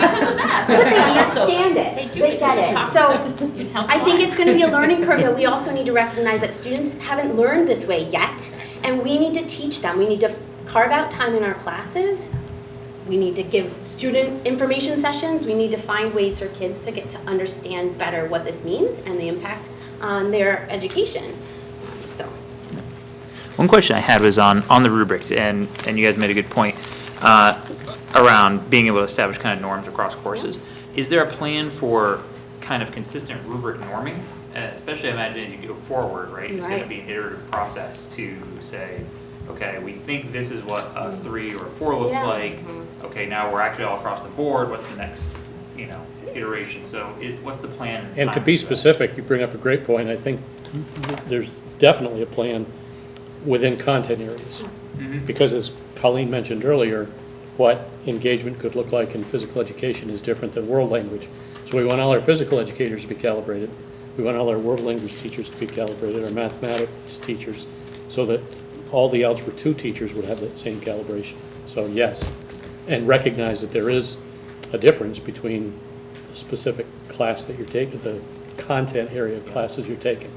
Speaker 7: Because of that.
Speaker 5: but they understand it.
Speaker 7: They do
Speaker 5: They
Speaker 7: because
Speaker 5: get
Speaker 7: you
Speaker 5: it.
Speaker 7: talk
Speaker 5: So
Speaker 7: to them. You tell them
Speaker 5: I think
Speaker 7: why.
Speaker 5: it's going to be a learning curve that we also need to recognize that students haven't learned this way yet, and we need to teach them. We need to carve out time in our classes. We need to give student information sessions. We need to find ways for kids to get to understand better what this means and the impact on their education. So.
Speaker 11: One question I had was on the rubrics, and you guys made a good point around being able to establish kind of norms across courses. Is there a plan for kind of consistent rubric norming? Especially I imagine as you go forward, right? It's going to be an iterative process to say, okay, we think this is what a 3 or a 4 looks
Speaker 5: Yeah.
Speaker 11: like. Okay, now we're actually all across the board. What's the next, iteration? So what's the plan?
Speaker 6: And to be specific, you bring up a great point. I think there's definitely a plan within content areas.
Speaker 11: Mhm.
Speaker 6: Because as Colleen mentioned earlier, what engagement could look like in physical education is different than world language. So we want all our physical educators to be calibrated. We want all our world language teachers to be calibrated, our mathematics teachers, so that all the Algebra 2 teachers would have that same calibration. So yes, and recognize that there is a difference between the specific class that you're taking, the content area of classes you're taking.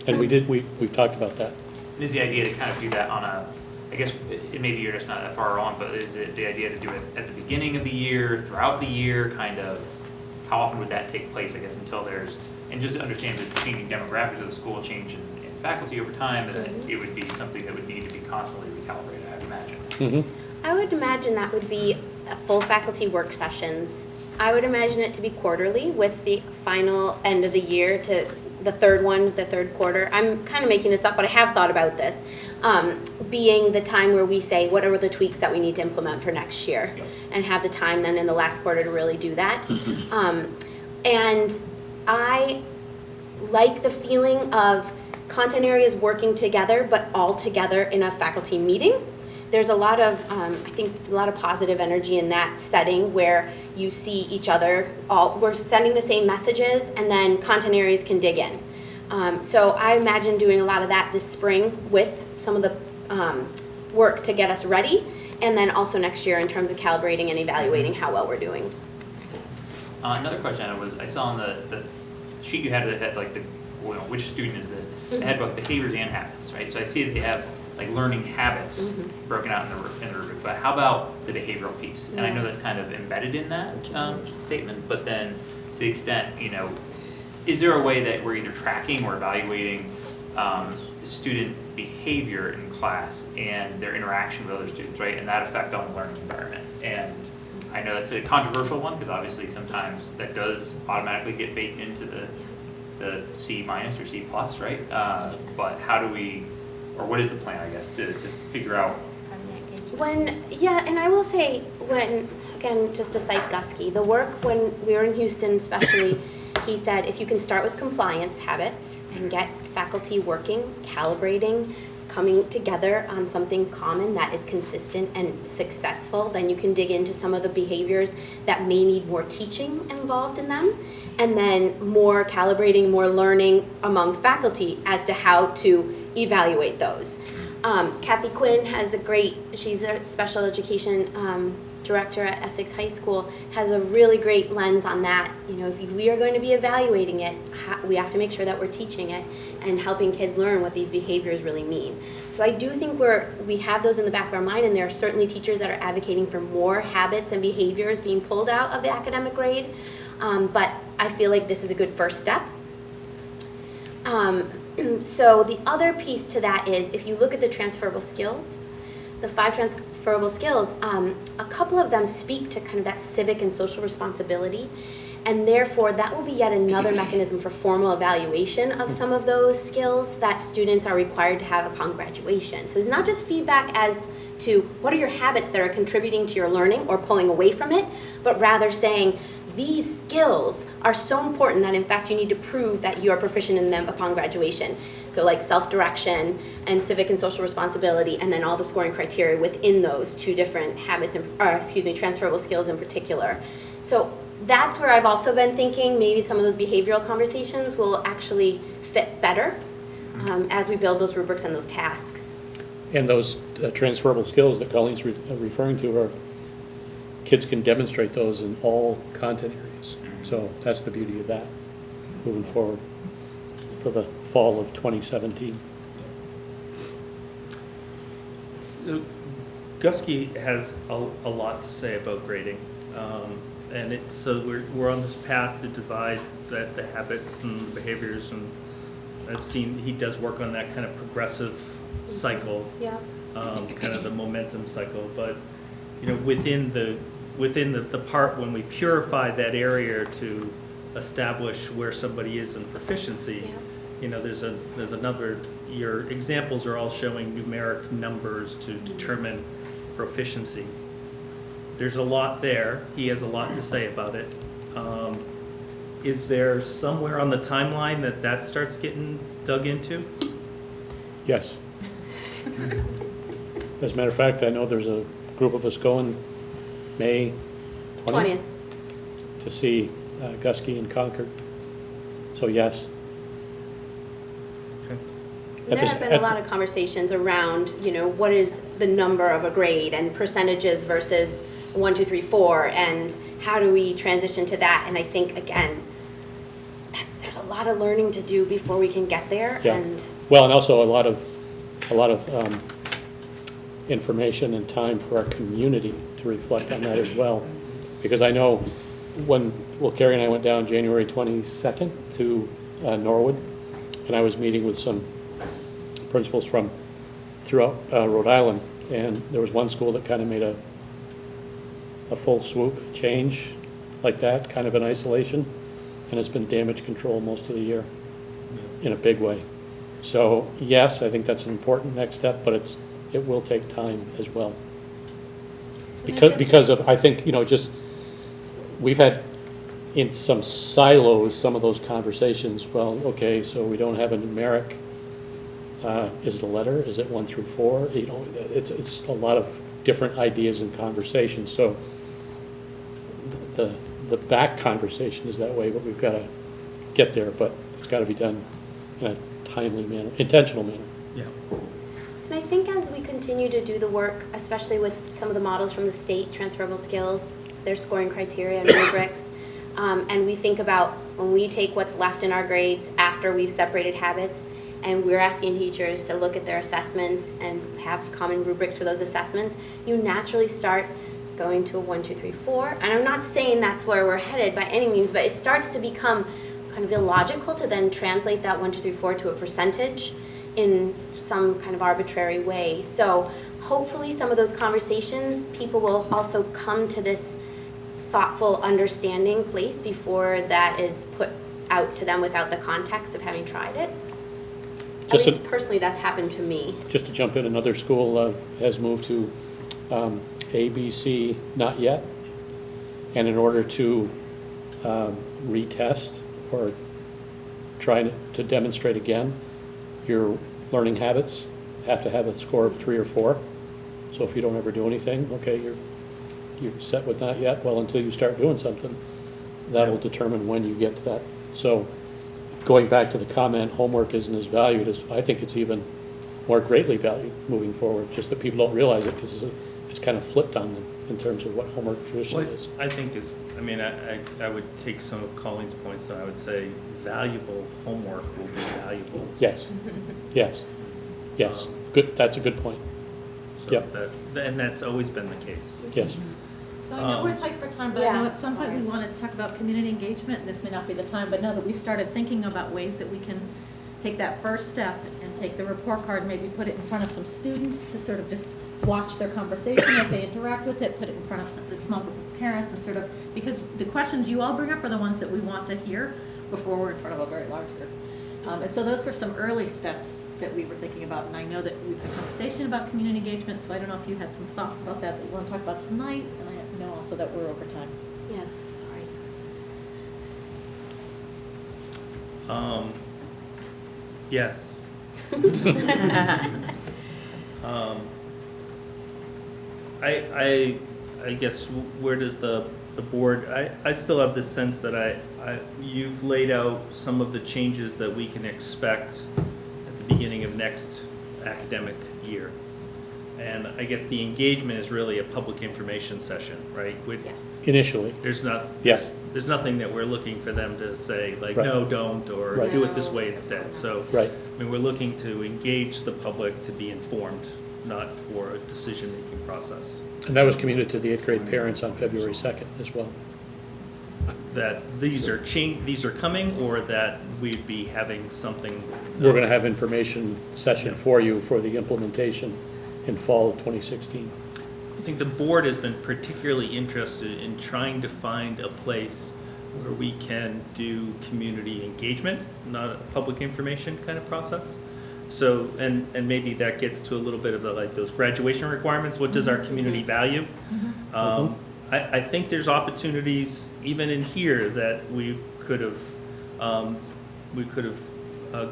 Speaker 6: And we talked about that.
Speaker 11: Is the idea to kind of do that on a, I guess, maybe you're just not that far on, but is it the idea to do it at the beginning of the year, throughout the year, kind of, how often would that take place, I guess, until there's, and just understand the changing demographics of the school, change in faculty over time, that it would be something that would need to be constantly recalibrated, I would imagine.
Speaker 5: I would imagine that would be full faculty work sessions. I would imagine it to be quarterly with the final end of the year to the third quarter. I'm kind of making this up, but I have thought about this. Being the time where we say, what are the tweaks that we need to implement for next year?
Speaker 11: Yep.
Speaker 5: And have the time then in the last quarter to really do that. And I like the feeling of content areas working together, but all together in a faculty meeting. There's a lot of, I think, a lot of positive energy in that setting where you see each other, we're sending the same messages, and then content areas can dig in. So I imagine doing a lot of that this spring with some of the work to get us ready, and then also next year in terms of calibrating and evaluating how well we're doing.
Speaker 11: Another question I had was, I saw on the sheet you had that had like the, which student is this? It had both behaviors and habits, right? So I see that they have like learning habits broken out in the rubric, but how about the behavioral piece? And I know that's kind of embedded in that statement, but then to the extent, is there a way that we're either tracking or evaluating student behavior in class and their interaction with other students, right? And that effect on the learning environment. And I know that's a controversial one because obviously sometimes that does automatically get baked into the C- or C+, right? But how do we, or what is the plan, I guess, to figure out?
Speaker 5: And I will say, again, just to cite Gusky, the work when we were in Houston especially, he said if you can start with compliance habits and get faculty working, calibrating, coming together on something common that is consistent and successful, then you can dig into some of the behaviors that may need more teaching involved in them, and then more calibrating, more learning among faculty as to how to evaluate those. Kathy Quinn has she's a special education director at Essex High School, has a really great lens on that. If we are going to be evaluating it, we have to make sure that we're teaching it and helping kids learn what these behaviors really mean. So I do think we have those in the back of our mind, and there are certainly teachers that are advocating for more habits and behaviors being pulled out of the academic grade, but I feel like this is a good first step. So the other piece to that is, if you look at the transferable skills, the 5 transferable skills, a couple of them speak to kind of that civic and social responsibility, and therefore that will be yet another mechanism for formal evaluation of some of those skills that students are required to have upon graduation. So it's not just feedback as to what are your habits that are contributing to your learning or pulling away from it, but rather saying, these skills are so important that in fact you need to prove that you are proficient in them upon graduation. So like self-direction and civic and social responsibility, and then all the scoring criteria within those 2 different habits, transferable skills in particular. So that's where I've also been thinking maybe some of those behavioral conversations will actually fit better as we build those rubrics and those tasks.
Speaker 6: And those transferable skills that Colleen's referring to are, kids can demonstrate those in all content areas. So that's the beauty of that moving forward for the fall of 2017.
Speaker 1: So Gusky has a lot to say about grading. And so we're on this path to divide the habits and behaviors, and I've seen he does work on that kind of progressive cycle, kind of the momentum cycle. But within the part when we purify that area to establish where somebody is in proficiency, there's another. Your examples are all showing numeric numbers to determine proficiency. There's a lot there. He has a lot to say about it. Is there somewhere on the timeline that starts getting dug into?
Speaker 6: Yes. As a matter of fact, I know there's a group of us going May 20th to see Gusky in Concord. So yes.
Speaker 1: Okay.
Speaker 5: There have been a lot of conversations around, what is the number of a grade and percentages versus 1, 2, 3, 4, and how do we transition to that? And I think, again, there's a lot of learning to do before we can get there,
Speaker 6: Yeah.
Speaker 5: and
Speaker 6: Well, and also a lot of information and time for our community to reflect on that as well. Because I know Carrie and I went down January 22nd to Norwood, and I was meeting with some principals from throughout Rhode Island, and there was one school that kind of made a full swoop change like that, kind of in isolation, and it's been damage control most of the year in a big way. So yes, I think that's an important next step, but it will take time as well. Because of, I think, just, we've had in some silos, some of those conversations, well, okay, so we don't have a numeric, is it a letter, is it 1 through 4? It's a lot of different ideas and conversations, so the back conversation is that way, but we've got to get there, but it's got to be done in a timely manner, intentional manner.
Speaker 1: Yeah.
Speaker 5: And I think as we continue to do the work, especially with some of the models from the state, transferable skills, their scoring criteria and rubrics, and we think about when we take what's left in our grades after we've separated habits, and we're asking teachers to look at their assessments and have common rubrics for those assessments, you naturally start going to a 1, 2, 3, 4. And I'm not saying that's where we're headed by any means, but it starts to become kind of illogical to then translate that 1, 2, 3, 4 to a percentage in some kind of arbitrary way. So hopefully some of those conversations, people will also come to this thoughtful, understanding place before that is put out to them without the context of having tried it. At least personally, that's happened to me.
Speaker 6: Just to jump in, another school has moved to ABC not yet, and in order to retest or try to demonstrate again, your learning habits have to have a score of 3 or 4. So if you don't ever do anything, okay, you're set with not yet. Well, until you start doing something, that'll determine when you get to that. So going back to the comment, homework isn't as valued as, I think it's even more greatly valued moving forward, just that people don't realize it because it's kind of flipped on them in terms of what homework traditionally is.
Speaker 1: I think I would take some of Colleen's points, and I would say valuable homework will be valuable.
Speaker 6: Yes, yes. Good, that's a good point.
Speaker 1: So
Speaker 6: Yep.
Speaker 1: and that's always been the case.
Speaker 6: Yes.
Speaker 9: So I know we're tight for time, but I know at some point we wanted to talk about community engagement. This may not be the time, but now that we've started thinking about ways that we can take that first step and take the report card, maybe put it in front of some students to sort of just watch their conversation as they interact with it, put it in front of the small group of parents and sort of, because the questions you all bring up are the ones that we want to hear before we're in front of a very large group. And so those were some early steps that we were thinking about, and I know that we've had a conversation about community engagement, so I don't know if you had some thoughts about that you want to talk about tonight, and I know also that we're over time.
Speaker 5: Yes, sorry.
Speaker 1: Yes. I guess where does the board, I still have this sense that you've laid out some of the changes that we can expect at the beginning of next academic year. And I guess the engagement is really a public information session, right?
Speaker 5: Yes.
Speaker 6: Initially,
Speaker 1: There's
Speaker 6: yes.
Speaker 1: There's nothing that we're looking for them to say, like,
Speaker 6: Right.
Speaker 1: no, don't, or
Speaker 6: Right.
Speaker 1: do it this way instead. So,
Speaker 6: Right.
Speaker 1: we're looking to engage the public to be informed, not for a decision-making process.
Speaker 6: And that was communicated to the 8th grade parents on February 2nd as well.
Speaker 1: That these are coming, or that we'd be having something.
Speaker 6: We're going to have information session for you for the implementation in fall of 2016.
Speaker 1: I think the board has been particularly interested in trying to find a place where we can do community engagement, not a public information kind of process. So, and maybe that gets to a little bit of those graduation requirements. What does our community value? I think there's opportunities even in here that we could have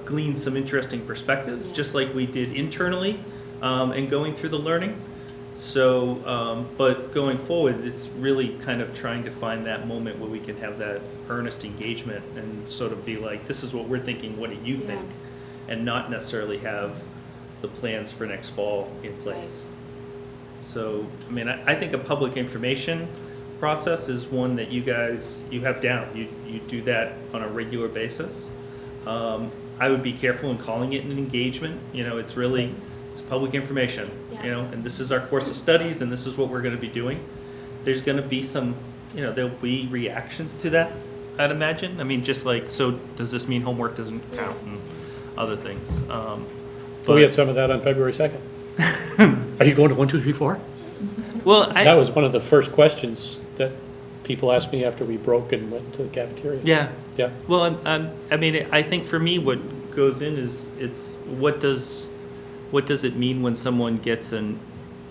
Speaker 1: gleaned some interesting perspectives, just like we did internally in going through the learning. So, but going forward, it's really kind of trying to find that moment where we can have that earnest engagement and sort of be like, this is what we're thinking, what do you think? And not necessarily have the plans for next fall in place. So, I mean, I think a public information process is one that you have down. You do that on a regular basis. I would be careful in calling it an engagement. It's public information, and this is our course of studies, and this is what we're going to be doing. There's going to be some, there'll be reactions to that, I'd imagine. I mean, just like, so does this mean homework doesn't count and other things?
Speaker 6: We had some of that on February 2nd. Are you going to 1, 2, 3, 4?
Speaker 1: Well,
Speaker 6: That was one of the first questions that people asked me after we broke and went to the cafeteria.
Speaker 1: yeah.
Speaker 6: Yeah.
Speaker 1: Well, I mean, I think for me, what goes in is it's what does it mean when someone gets an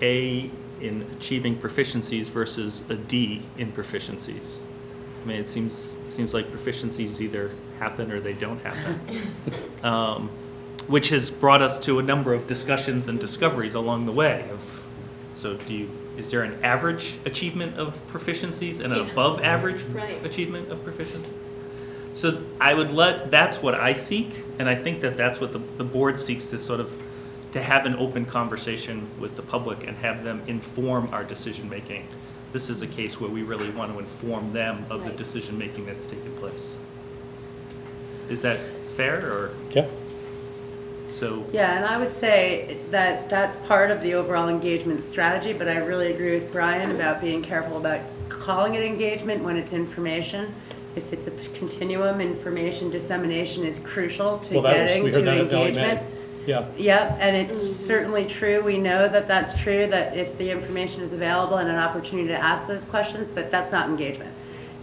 Speaker 1: A in achieving proficiencies versus a D in proficiencies? I mean, it seems like proficiencies either happen or they don't happen, which has brought us to a number of discussions and discoveries along the way. Is there an average achievement of proficiencies and an above average achievement of proficiencies? So that's what I seek, and I think that's what the board seeks, to have an open conversation with the public and have them inform our decision-making. This is a case where we really want to inform them of the decision-making that's taken place. Is that fair, or?
Speaker 6: Yeah.
Speaker 1: So.
Speaker 3: Yeah, and I would say that that's part of the overall engagement strategy, but I really agree with Brian about being careful about calling it engagement when it's information. If it's a continuum, information dissemination is crucial to getting to engagement.
Speaker 6: Yeah.
Speaker 3: Yep, and it's certainly true. We know that that's true, that if the information is available and an opportunity to ask those questions, but that's not engagement.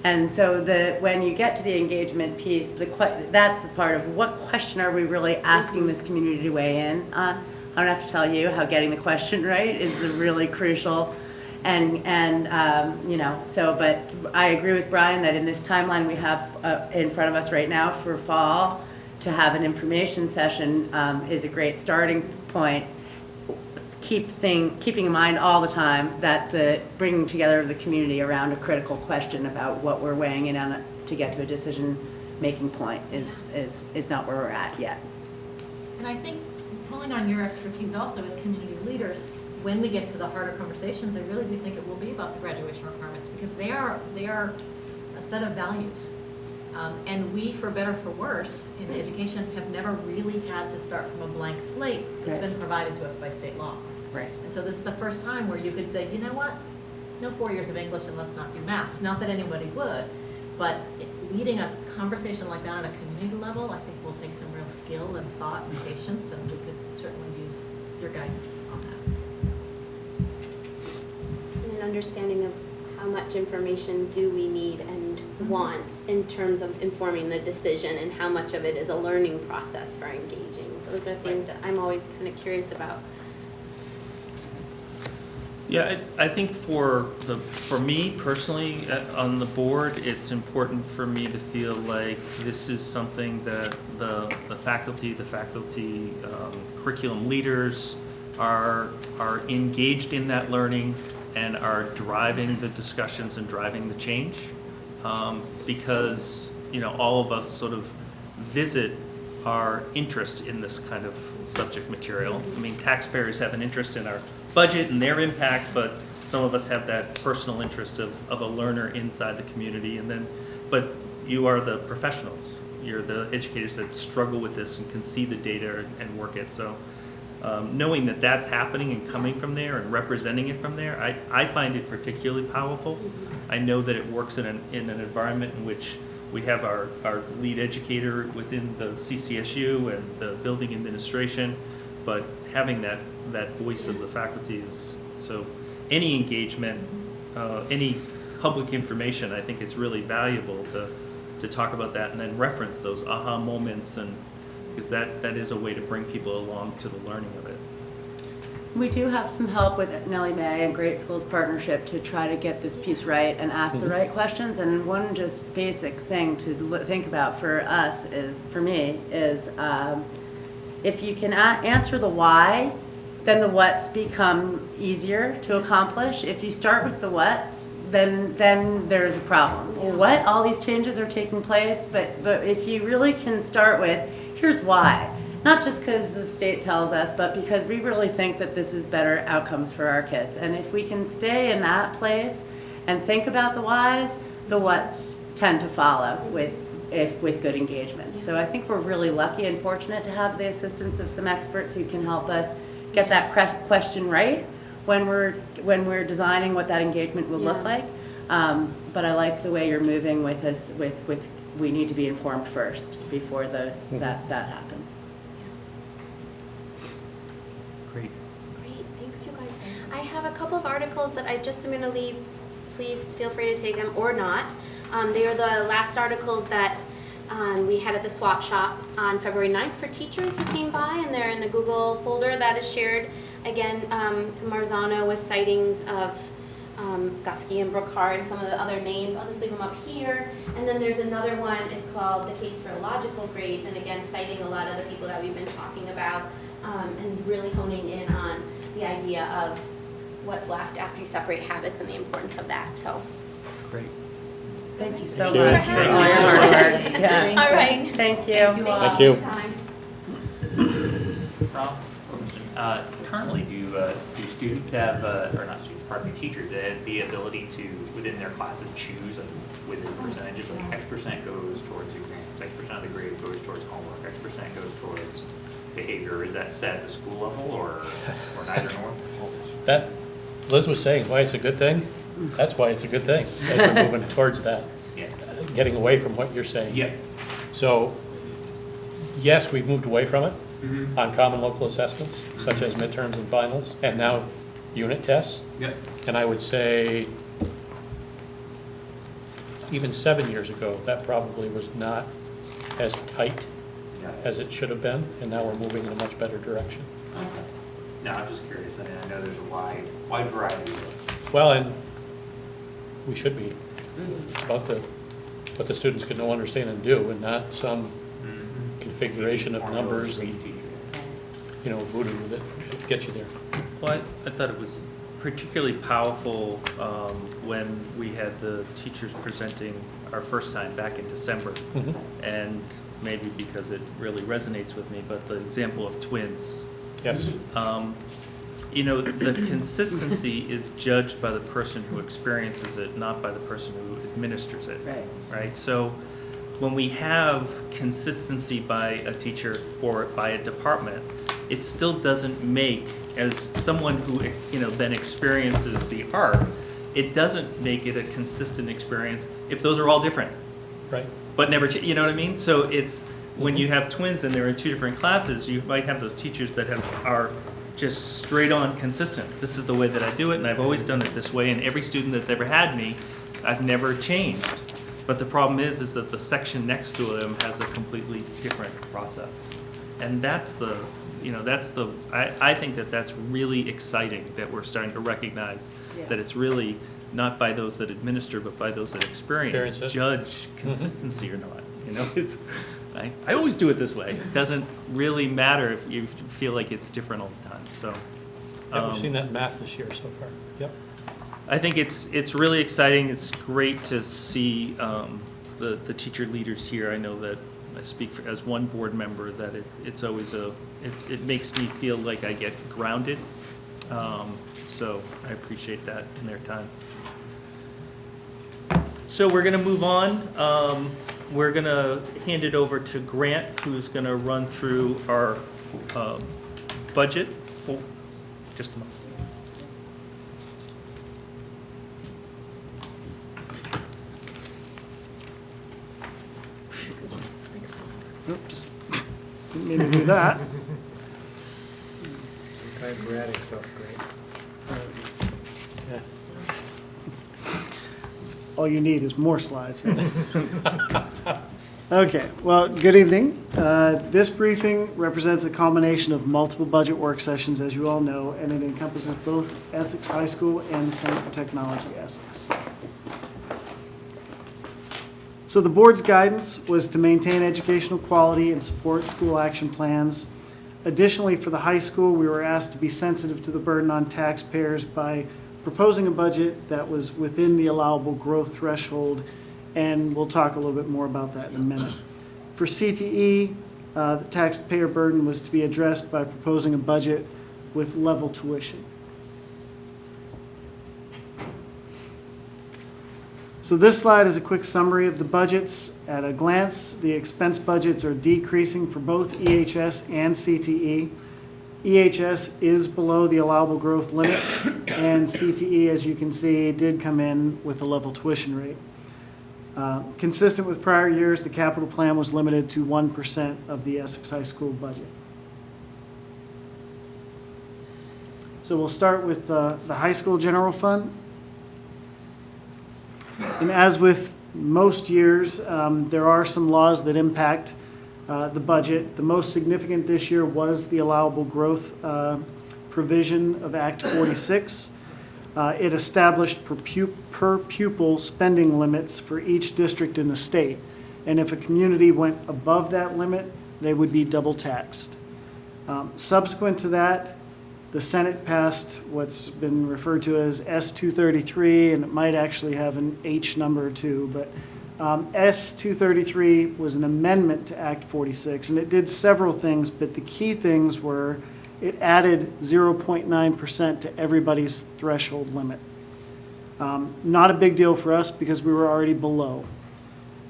Speaker 3: And so when you get to the engagement piece, that's the part of what question are we really asking this community to weigh in on. I don't have to tell you how getting the question right is the really crucial. But I agree with Brian that in this timeline we have in front of us right now for fall, to have an information session is a great starting point. Keeping in mind all the time that the bringing together of the community around a critical question about what we're weighing in on to get to a decision-making point is not where we're at yet.
Speaker 9: And I think pulling on your expertise also as community leaders, when we get to the harder conversations, I really do think it will be about the graduation requirements, because they are a set of values. And we, for better or for worse, in education have never really had to start from a blank slate that's been provided to us by state law.
Speaker 3: Right.
Speaker 9: And so this is the first time where you could say, you know what, no 4 years of English and let's not do math. Not that anybody would, but leading a conversation like that on a community level, I think will take some real skill and thought and patience, and we could certainly use your guidance on that.
Speaker 5: And an understanding of how much information do we need and want in terms of informing the decision, and how much of it is a learning process for engaging. Those are things that I'm always kind of curious about.
Speaker 1: Yeah, I think for me personally on the board, it's important for me to feel like this is something that the faculty curriculum leaders are engaged in that learning and are driving the discussions and driving the change, because all of us sort of visit our interest in this kind of subject material. I mean, taxpayers have an interest in our budget and their impact, but some of us have that personal interest of a learner inside the community. But you are the professionals. You're the educators that struggle with this and can see the data and work it. So knowing that that's happening and coming from there and representing it from there, I find it particularly powerful. I know that it works in an environment in which we have our lead educator within the CCSU and the building administration, but having that voice of the faculty is, so any engagement, any public information, I think it's really valuable to talk about that and then reference those aha moments, and because that is a way to bring people along to the learning of it.
Speaker 3: We do have some help with Nellie Mae and Great Schools Partnership to try to get this piece right and ask the right questions. And one just basic thing to think about for us for me is if you can answer the why, then the what's become easier to accomplish. If you start with the what's, then there's a problem. Well, what? All these changes are taking place, but if you really can start with, here's why. Not just because the state tells us, but because we really think that this is better outcomes for our kids. And if we can stay in that place and think about the whys, the whats tend to follow with good engagement. So I think we're really lucky and fortunate to have the assistance of some experts who can help us get that question right when we're designing what that engagement will look like. But I like the way you're moving with us with we need to be informed first before that happens.
Speaker 1: Great.
Speaker 5: Great, thanks you guys. I have a couple of articles that I just am gonna leave. Please feel free to take them or not. They are the last articles that we had at the swap shop on February 9th for teachers who came by, and they're in a Google folder that is shared again to Marzano with sightings of Gusky and Brookhart and some of the other names. I'll just leave them up here. And then there's another one, it's called The Case for Illogical Grades, and again citing a lot of the people that we've been talking about and really honing in on the idea of what's left after you separate habits and the importance of that. So,
Speaker 1: Great.
Speaker 3: Thank you so
Speaker 5: Thanks
Speaker 3: much
Speaker 5: for
Speaker 3: for
Speaker 5: having
Speaker 3: all
Speaker 5: me.
Speaker 3: your hard work. Yeah.
Speaker 5: all right.
Speaker 3: Thank you.
Speaker 6: Thank you.
Speaker 5: Time.
Speaker 11: Rob, currently, do students have, or not students, pardon me, teachers, have the ability to, within their classes, choose within percentages, like X% goes towards exams, X% of the grade goes towards homework, X% goes towards behavior? Is that set at the school level or neither nor?
Speaker 6: That, Liz was saying why it's a good thing. That's why it's a good thing, as we're moving towards that,
Speaker 11: Yeah.
Speaker 6: getting away from what you're saying.
Speaker 11: Yeah.
Speaker 6: So, yes, we've moved away from it on common local assessments, such as midterms and finals, and now unit tests.
Speaker 11: Yep.
Speaker 6: And I would say, even 7 years ago, that probably was not as tight as it should have been, and now we're moving in a much better direction.
Speaker 11: Okay. No, I'm just curious. I mean, I know there's a wide variety of
Speaker 6: Well, and we should be about what the students can know, understand, and do, and not some configuration of numbers and, voodoo that gets you there.
Speaker 1: Well, I thought it was particularly powerful when we had the teachers presenting our first time back in December.
Speaker 6: Mhm.
Speaker 1: And maybe because it really resonates with me, but the example of twins.
Speaker 6: Yes.
Speaker 1: The consistency is judged by the person who experiences it, not by the person who administers it.
Speaker 3: Right.
Speaker 1: Right? So when we have consistency by a teacher or by a department, it still doesn't make, as someone who, then experiences the art, it doesn't make it a consistent experience if those are all different,
Speaker 6: Right.
Speaker 1: but never, you know what I mean? So it's, when you have twins and they're in two different classes, you might have those teachers that are just straight on consistent. This is the way that I do it, and I've always done it this way, and every student that's ever had me, I've never changed. But the problem is that the section next to them has a completely different process. And I think that's really exciting, that we're starting to recognize that it's really not by those that administer, but by those that experience,
Speaker 6: Experience it.
Speaker 1: judge consistency or not. It's, I always do it this way. It doesn't really matter if you feel like it's different all the time, so.
Speaker 6: Yeah, we've seen that in math this year so far. Yep.
Speaker 1: I think it's really exciting. It's great to see the teacher leaders here. I know that I speak as one board member, that it's always it makes me feel like I get grounded. So I appreciate that in their time. So we're going to move on. We're going to hand it over to Grant, who's going to run through our budget. Oh, just a moment.
Speaker 12: Oops, didn't mean to do that.
Speaker 8: Sometimes we're adding stuff, great.
Speaker 12: All you need is more slides, really. Okay, well, good evening. This briefing represents a culmination of multiple budget work sessions, as you all know, and it encompasses both Essex High School and the Center for Technology Essex. So the board's guidance was to maintain educational quality and support school action plans. Additionally, for the high school, we were asked to be sensitive to the burden on taxpayers by proposing a budget that was within the allowable growth threshold, and we'll talk a little bit more about that in a minute. For CTE, the taxpayer burden was to be addressed by proposing a budget with level tuition. So this slide is a quick summary of the budgets. At a glance, the expense budgets are decreasing for both EHS and CTE. EHS is below the allowable growth limit, and CTE, as you can see, did come in with a level tuition rate. Consistent with prior years, the capital plan was limited to 1% of the Essex High School budget. So we'll start with the high school general fund. And as with most years, there are some laws that impact the budget. The most significant this year was the allowable growth provision of Act 46. It established per pupil spending limits for each district in the state. And if a community went above that limit, they would be double taxed. Subsequent to that, the Senate passed what's been referred to as S-233, and it might actually have an H number too, but S-233 was an amendment to Act 46, and it did several things, but the key things were it added 0.9% to everybody's threshold limit. Not a big deal for us because we were already below.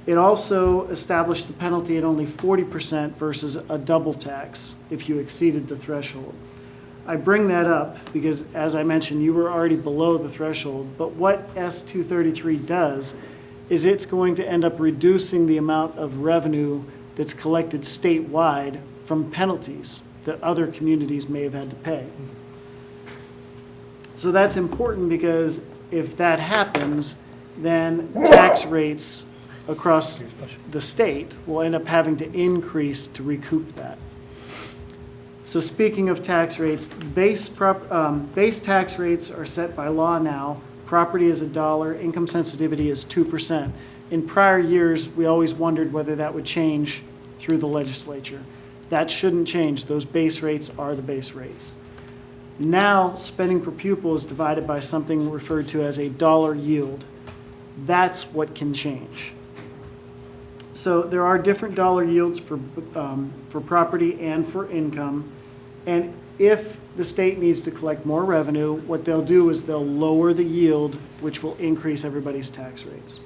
Speaker 12: It also established the penalty at only 40% versus a double tax if you exceeded the threshold. I bring that up because, as I mentioned, you were already below the threshold, but what S-233 does is it's going to end up reducing the amount of revenue that's collected statewide from penalties that other communities may have had to pay. So that's important because if that happens, then tax rates across the state will end up having to increase to recoup that. So speaking of tax rates, base tax rates are set by law now. Property is $1, income sensitivity is 2%. In prior years, we always wondered whether that would change through the legislature. That shouldn't change. Those base rates are the base rates. Now, spending per pupil is divided by something referred to as a dollar yield. That's what can change. So there are different dollar yields for property and for income. And if the state needs to collect more revenue, what they'll do is they'll lower the yield, which will increase everybody's tax rates.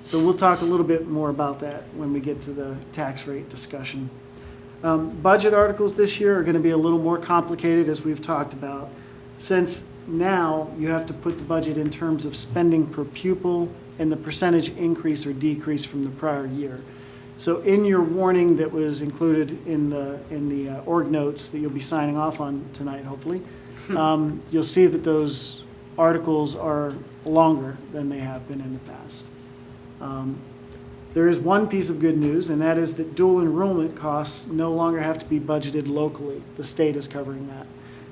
Speaker 12: So we'll talk a little bit more about that when we get to the tax rate discussion. Budget articles this year are going to be a little more complicated, as we've talked about, since now you have to put the budget in terms of spending per pupil and the percentage increase or decrease from the prior year. So in your warning that was included in the org notes that you'll be signing off on tonight, hopefully, you'll see that those articles are longer than they have been in the past. There is one piece of good news, and that is that dual enrollment costs no longer have to be budgeted locally. The state is covering that.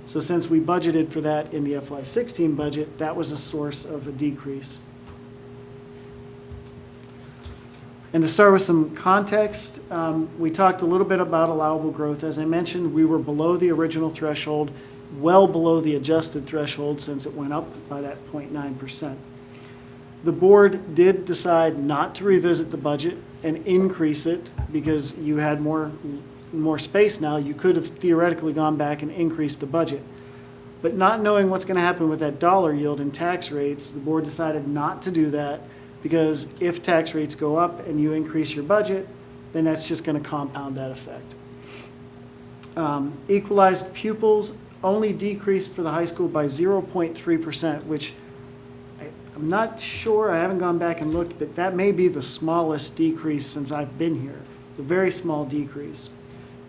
Speaker 12: So since we budgeted for that in the FY16 budget, that was a source of a decrease. And to start with some context, we talked a little bit about allowable growth. As I mentioned, we were below the original threshold, well below the adjusted threshold since it went up by that 0.9%. The board did decide not to revisit the budget and increase it because you had more space now. You could have theoretically gone back and increased the budget. But not knowing what's going to happen with that dollar yield and tax rates, the board decided not to do that because if tax rates go up and you increase your budget, then that's just going to compound that effect. Equalized pupils only decreased for the high school by 0.3%, which I'm not sure, I haven't gone back and looked, but that may be the smallest decrease since I've been here. It's a very small decrease.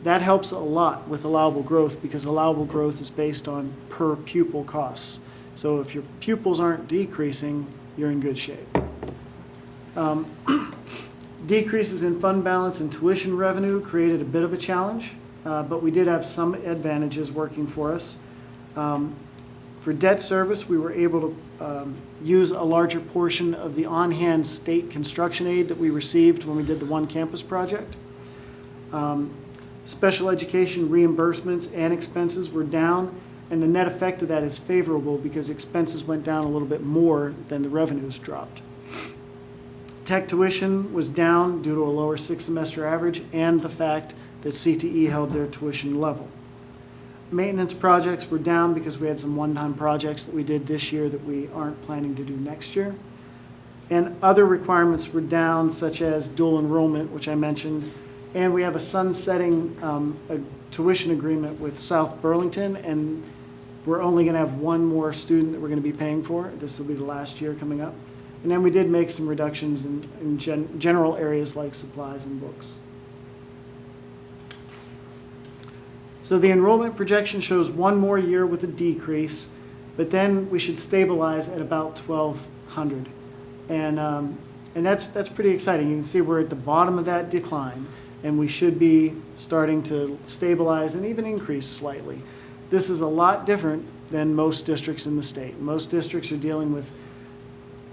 Speaker 12: That helps a lot with allowable growth because allowable growth is based on per pupil costs. So if your pupils aren't decreasing, you're in good shape. Decreases in fund balance and tuition revenue created a bit of a challenge, but we did have some advantages working for us. For debt service, we were able to use a larger portion of the on-hand state construction aid that we received when we did the One Campus project. Special education reimbursements and expenses were down, and the net effect of that is favorable because expenses went down a little bit more than the revenues dropped. Tech tuition was down due to a lower six-semester average and the fact that CTE held their tuition level. Maintenance projects were down because we had some one-time projects that we did this year that we aren't planning to do next year. And other requirements were down, such as dual enrollment, which I mentioned. And we have a sunsetting a tuition agreement with South Burlington, and we're only going to have one more student that we're going to be paying for. This will be the last year coming up. And then we did make some reductions in general areas like supplies and books. So the enrollment projection shows one more year with a decrease, but then we should stabilize at about 1,200. And that's pretty exciting. You can see we're at the bottom of that decline, and we should be starting to stabilize and even increase slightly. This is a lot different than most districts in the state. Most districts are dealing with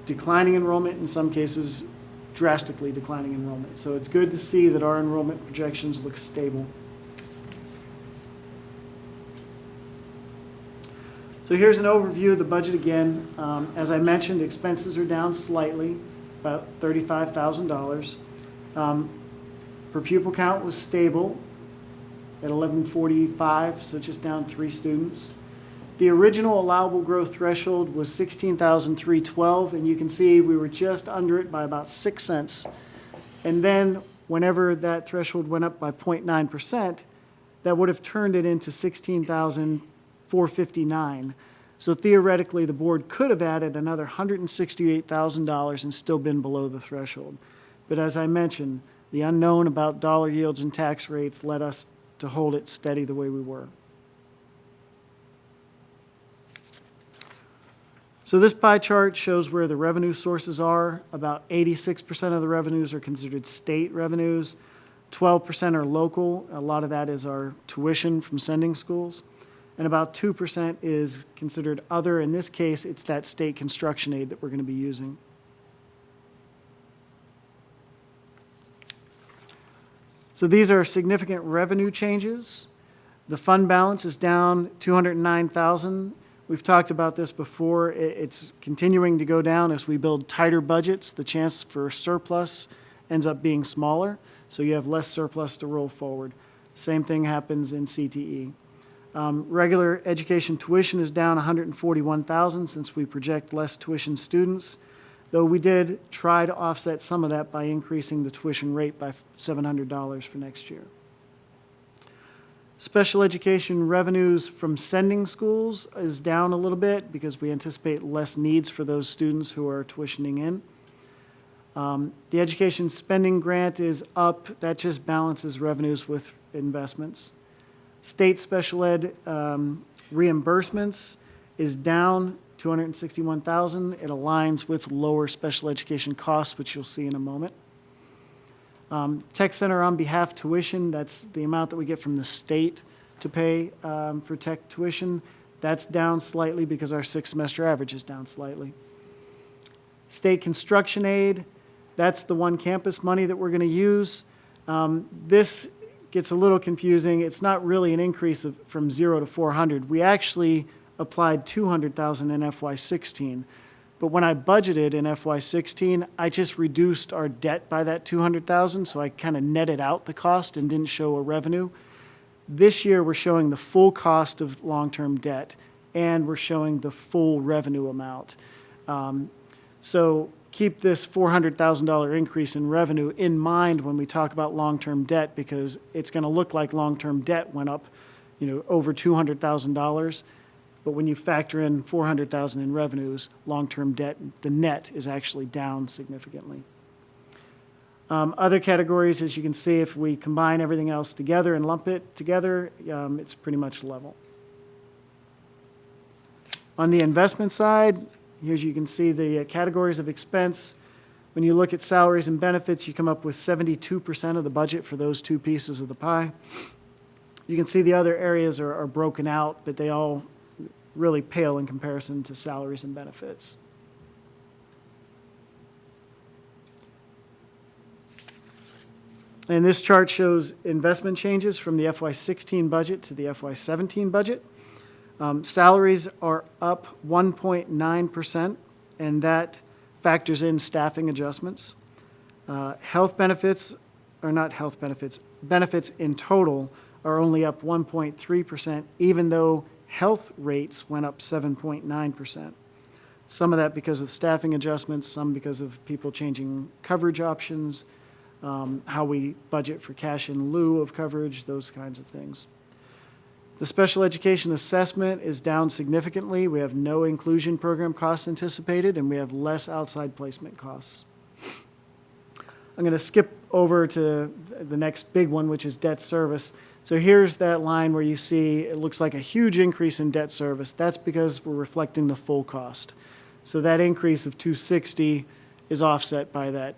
Speaker 12: declining enrollment, in some cases drastically declining enrollment. So it's good to see that our enrollment projections look stable. So here's an overview of the budget again. As I mentioned, expenses are down slightly, about $35,000. Per pupil count was stable at 1145, so just down 3 students. The original allowable growth threshold was 16,312, and you can see we were just under it by about 6 cents. And then whenever that threshold went up by 0.9%, that would have turned it into 16,459. So theoretically, the board could have added another $168,000 and still been below the threshold. But as I mentioned, the unknown about dollar yields and tax rates led us to hold it steady the way we were. So this pie chart shows where the revenue sources are. About 86% of the revenues are considered state revenues. 12% are local. A lot of that is our tuition from sending schools. And about 2% is considered other. In this case, it's that state construction aid that we're going to be using. So these are significant revenue changes. The fund balance is down $209,000. We've talked about this before. It's continuing to go down as we build tighter budgets. The chance for surplus ends up being smaller, so you have less surplus to roll forward. Same thing happens in CTE. Regular education tuition is down $141,000 since we project less tuition students, though we did try to offset some of that by increasing the tuition rate by $700 for next year. Special education revenues from sending schools is down a little bit because we anticipate less needs for those students who are tuitioning in. The education spending grant is up. That just balances revenues with investments. State special ed reimbursements is down $261,000. It aligns with lower special education costs, which you'll see in a moment. Tech Center on behalf tuition, that's the amount that we get from the state to pay for tech tuition. That's down slightly because our 6-semester average is down slightly. State construction aid, that's the one campus money that we're going to use. This gets a little confusing. It's not really an increase from 0 to 400. We actually applied $200,000 in FY16. But when I budgeted in FY16, I just reduced our debt by that $200,000, so I kind of netted out the cost and didn't show a revenue. This year, we're showing the full cost of long-term debt, and we're showing the full revenue amount. So keep this $400,000 increase in revenue in mind when we talk about long-term debt, because it's going to look like long-term debt went up, over $200,000. But when you factor in $400,000 in revenues, long-term debt, the net is actually down significantly. Other categories, as you can see, if we combine everything else together and lump it together, it's pretty much level. On the investment side, here you can see the categories of expense. When you look at salaries and benefits, you come up with 72% of the budget for those two pieces of the pie. You can see the other areas are broken out, but they all really pale in comparison to salaries and benefits. And this chart shows investment changes from the FY16 budget to the FY17 budget. Salaries are up 1.9%, and that factors in staffing adjustments. Benefits in total are only up 1.3%, even though health rates went up 7.9%. Some of that because of staffing adjustments, some because of people changing coverage options, how we budget for cash in lieu of coverage, those kinds of things. The special education assessment is down significantly. We have no inclusion program costs anticipated, and we have less outside placement costs. I'm going to skip over to the next big one, which is debt service. So here's that line where you see it looks like a huge increase in debt service. That's because we're reflecting the full cost. So that increase of $260 is offset by that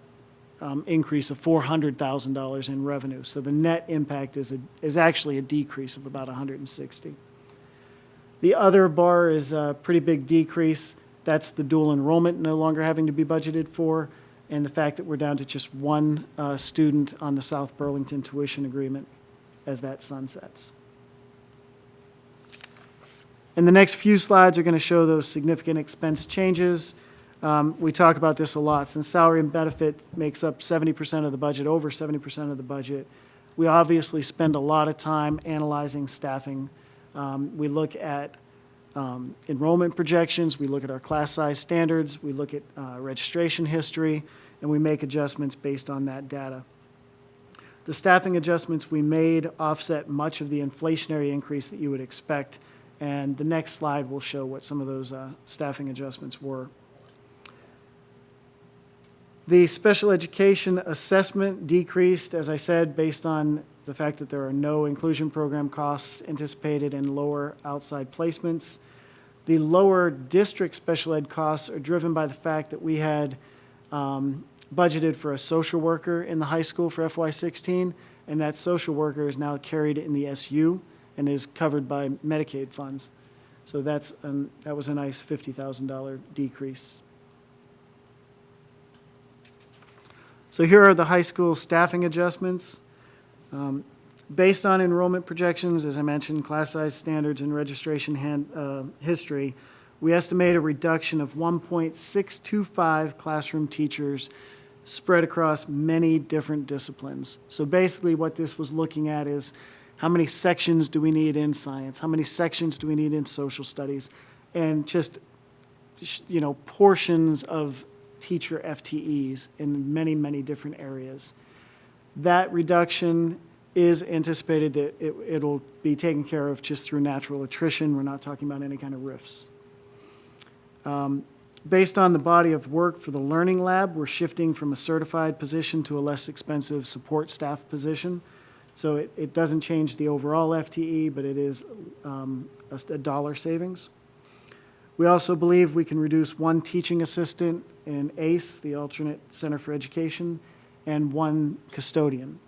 Speaker 12: increase of $400,000 in revenue. So the net impact is actually a decrease of about $160. The other bar is a pretty big decrease. That's the dual enrollment no longer having to be budgeted for, and the fact that we're down to just one student on the South Burlington tuition agreement as that sunsets. And the next few slides are going to show those significant expense changes. We talk about this a lot. Since salary and benefit makes up 70% of the budget, over 70% of the budget, we obviously spend a lot of time analyzing staffing. We look at enrollment projections, we look at our class size standards, we look at registration history, and we make adjustments based on that data. The staffing adjustments we made offset much of the inflationary increase that you would expect, and the next slide will show what some of those staffing adjustments were. The special education assessment decreased, as I said, based on the fact that there are no inclusion program costs anticipated and lower outside placements. The lower district special ed costs are driven by the fact that we had budgeted for a social worker in the high school for FY16, and that social worker is now carried in the SU and is covered by Medicaid funds. So that was a nice $50,000 decrease. So here are the high school staffing adjustments. Based on enrollment projections, as I mentioned, class size standards and registration history, we estimate a reduction of 1.625 classroom teachers spread across many different disciplines. So basically what this was looking at is how many sections do we need in science? How many sections do we need in social studies? And just, portions of teacher FTEs in many, many different areas. That reduction is anticipated that it'll be taken care of just through natural attrition. We're not talking about any kind of RIFs. Based on the body of work for the Learning Lab, we're shifting from a certified position to a less expensive support staff position. So it doesn't change the overall FTE, but it is a dollar savings. We also believe we can reduce one teaching assistant in ACE, the Alternate Center for Education, and one custodian.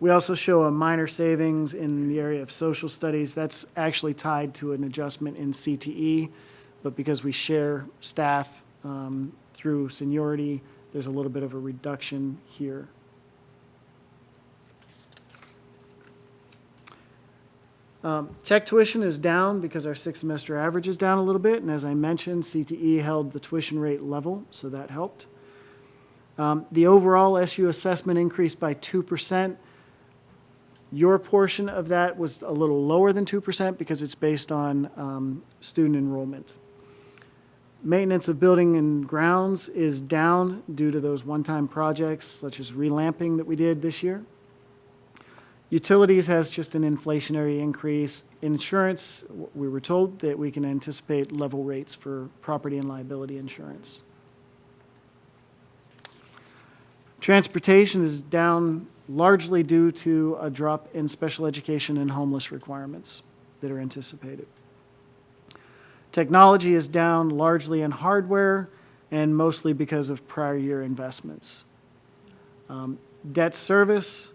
Speaker 12: We also show a minor savings in the area of social studies. That's actually tied to an adjustment in CTE, but because we share staff through seniority, there's a little bit of a reduction here. Tech tuition is down because our 6-semester average is down a little bit, and as I mentioned, CTE held the tuition rate level, so that helped. The overall SU assessment increased by 2%. Your portion of that was a little lower than 2% because it's based on student enrollment. Maintenance of building and grounds is down due to those one-time projects, such as relamping that we did this year. Utilities has just an inflationary increase. Insurance, we were told that we can anticipate level rates for property and liability insurance. Transportation is down largely due to a drop in special education and homeless requirements that are anticipated. Technology is down largely in hardware and mostly because of prior year investments. Debt service,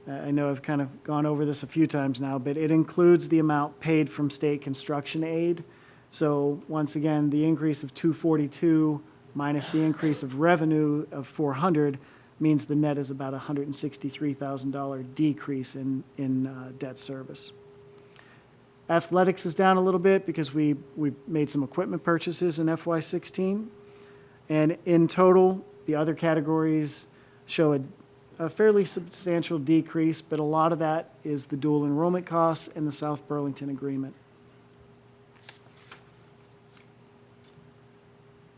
Speaker 12: I know I've kind of gone over this a few times now, but it includes the amount paid from state construction aid. So once again, the increase of 242 minus the increase of revenue of 400 means the net is about a $163,000 decrease in debt service. Athletics is down a little bit because we made some equipment purchases in FY16. And in total, the other categories show a fairly substantial decrease, but a lot of that is the dual enrollment costs and the South Burlington agreement.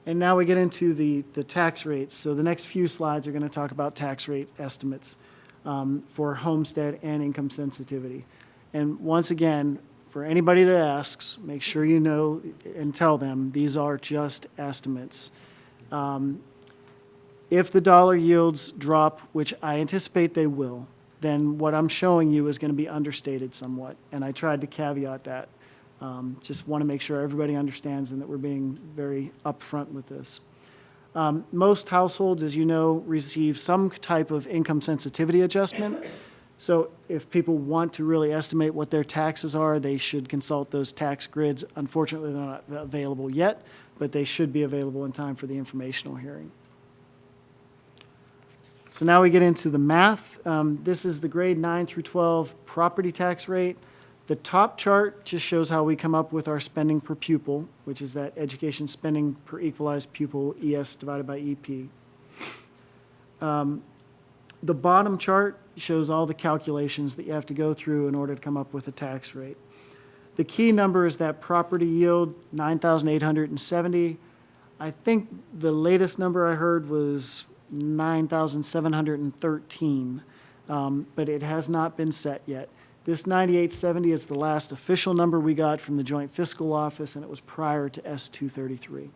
Speaker 12: And now we get into the tax rates. So the next few slides are going to talk about tax rate estimates for homestead and income sensitivity. And once again, for anybody that asks, make sure you know and tell them these are just estimates. If the dollar yields drop, which I anticipate they will, then what I'm showing you is going to be understated somewhat. And I tried to caveat that. Just want to make sure everybody understands and that we're being very upfront with this. Most households, as you know, receive some type of income sensitivity adjustment. So if people want to really estimate what their taxes are, they should consult those tax grids. Unfortunately, they're not available yet, but they should be available in time for the informational hearing. So now we get into the math. This is the grade 9 through 12 property tax rate. The top chart just shows how we come up with our spending per pupil, which is that education spending per equalized pupil, ES divided by EP. The bottom chart shows all the calculations that you have to go through in order to come up with a tax rate. The key number is that property yield, 9,870. I think the latest number I heard was 9,713, but it has not been set yet. This 9870 is the last official number we got from the Joint Fiscal Office, and it was prior to S233.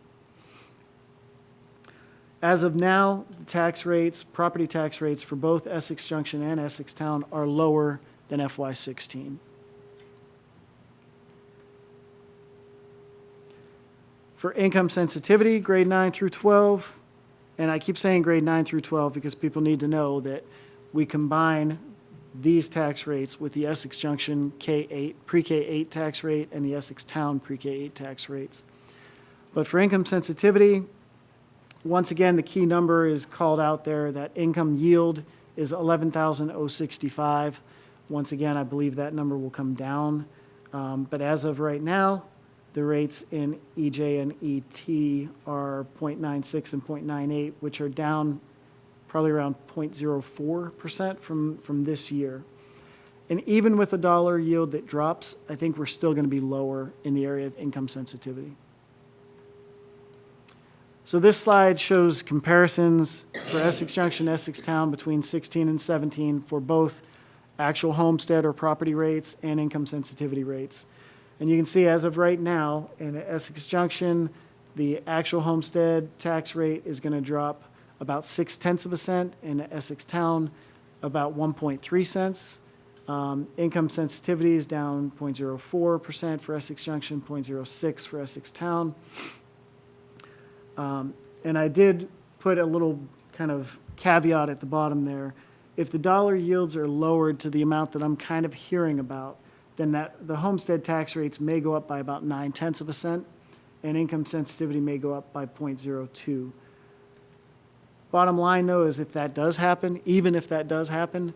Speaker 12: As of now, the tax rates, property tax rates for both Essex Junction and Essex Town are lower than FY16. For income sensitivity, grade 9 through 12, and I keep saying grade 9 through 12 because people need to know that we combine these tax rates with the Essex Junction K-8, pre-K-8 tax rate and the Essex Town pre-K-8 tax rates. But for income sensitivity, once again, the key number is called out there. That income yield is 11,065. Once again, I believe that number will come down. But as of right now, the rates in EJ and ET are 0.96 and 0.98, which are down probably around 0.04% from this year. And even with a dollar yield that drops, I think we're still going to be lower in the area of income sensitivity. So this slide shows comparisons for Essex Junction, Essex Town between 16 and 17 for both actual homestead or property rates and income sensitivity rates. And you can see as of right now, in Essex Junction, the actual homestead tax rate is going to drop about 0.6 cents. In Essex Town, about 1.3 cents. Income sensitivity is down 0.04% for Essex Junction, 0.06 for Essex Town. And I did put a little kind of caveat at the bottom there. If the dollar yields are lowered to the amount that I'm kind of hearing about, then the homestead tax rates may go up by about 0.9 cents, and income sensitivity may go up by 0.02. Bottom line, though, is if that does happen, even if that does happen,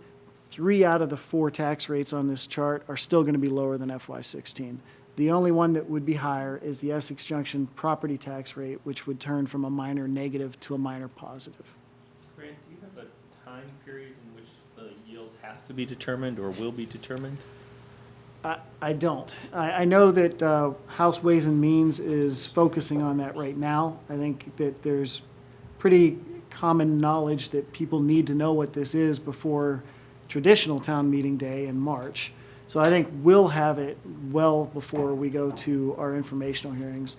Speaker 12: 3 out of the 4 tax rates on this chart are still going to be lower than FY16. The only one that would be higher is the Essex Junction property tax rate, which would turn from a minor negative to a minor positive.
Speaker 1: Grant, do you have a time period in which the yield has to be determined or will be determined?
Speaker 12: I don't. I know that House Ways and Means is focusing on that right now. I think that there's pretty common knowledge that people need to know what this is before traditional town meeting day in March. So I think we'll have it well before we go to our informational hearings.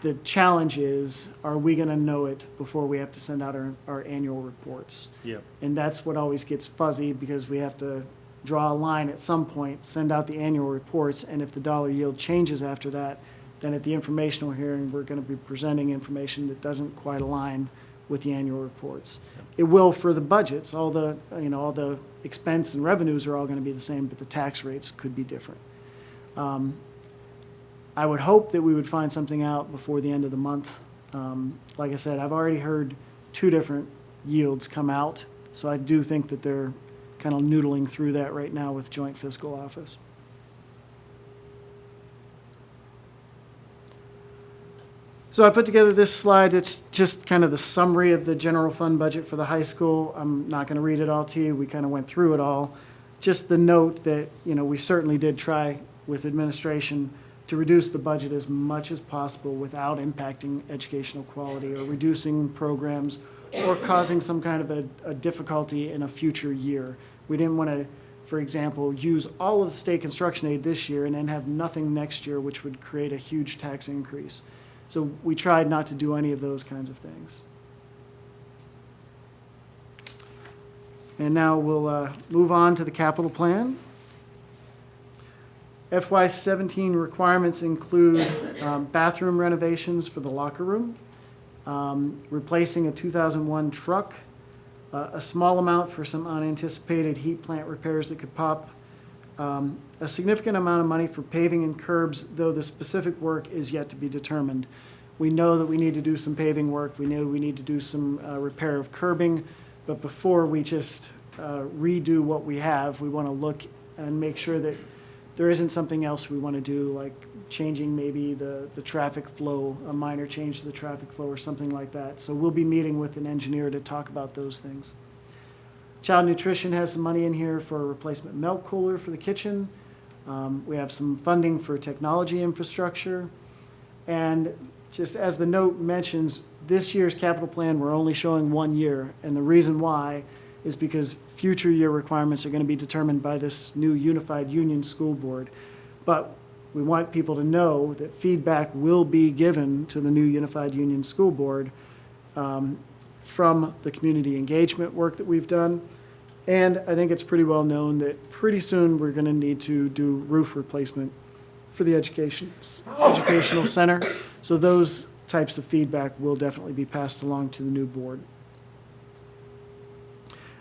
Speaker 12: The challenge is, are we going to know it before we have to send out our annual reports?
Speaker 1: Yep.
Speaker 12: And that's what always gets fuzzy because we have to draw a line at some point, send out the annual reports, and if the dollar yield changes after that, then at the informational hearing, we're going to be presenting information that doesn't quite align with the annual reports. It will for the budgets. All the expense and revenues are all going to be the same, but the tax rates could be different. I would hope that we would find something out before the end of the month. Like I said, I've already heard 2 different yields come out, so I do think that they're kind of noodling through that right now with Joint Fiscal Office. So I put together this slide. It's just kind of the summary of the general fund budget for the high school. I'm not going to read it all to you. We kind of went through it all. Just the note that, we certainly did try with administration to reduce the budget as much as possible without impacting educational quality or reducing programs or causing some kind of a difficulty in a future year. We didn't want to, for example, use all of the state construction aid this year and then have nothing next year, which would create a huge tax increase. So we tried not to do any of those kinds of things. And now we'll move on to the capital plan. FY17 requirements include bathroom renovations for the locker room, replacing a 2001 truck, a small amount for some unanticipated heat plant repairs that could pop, a significant amount of money for paving and curbs, though the specific work is yet to be determined. We know that we need to do some paving work. We know we need to do some repair of curbing, but before we just redo what we have, we want to look and make sure that there isn't something else we want to do, like changing maybe the traffic flow, a minor change to the traffic flow or something like that. So we'll be meeting with an engineer to talk about those things. Child nutrition has some money in here for a replacement milk cooler for the kitchen. We have some funding for technology infrastructure. And just as the note mentions, this year's capital plan, we're only showing 1 year. And the reason why is because future year requirements are going to be determined by this new unified union school board. But we want people to know that feedback will be given to the new unified union school board from the community engagement work that we've done. And I think it's pretty well known that pretty soon we're going to need to do roof replacement for the educational center. So those types of feedback will definitely be passed along to the new board.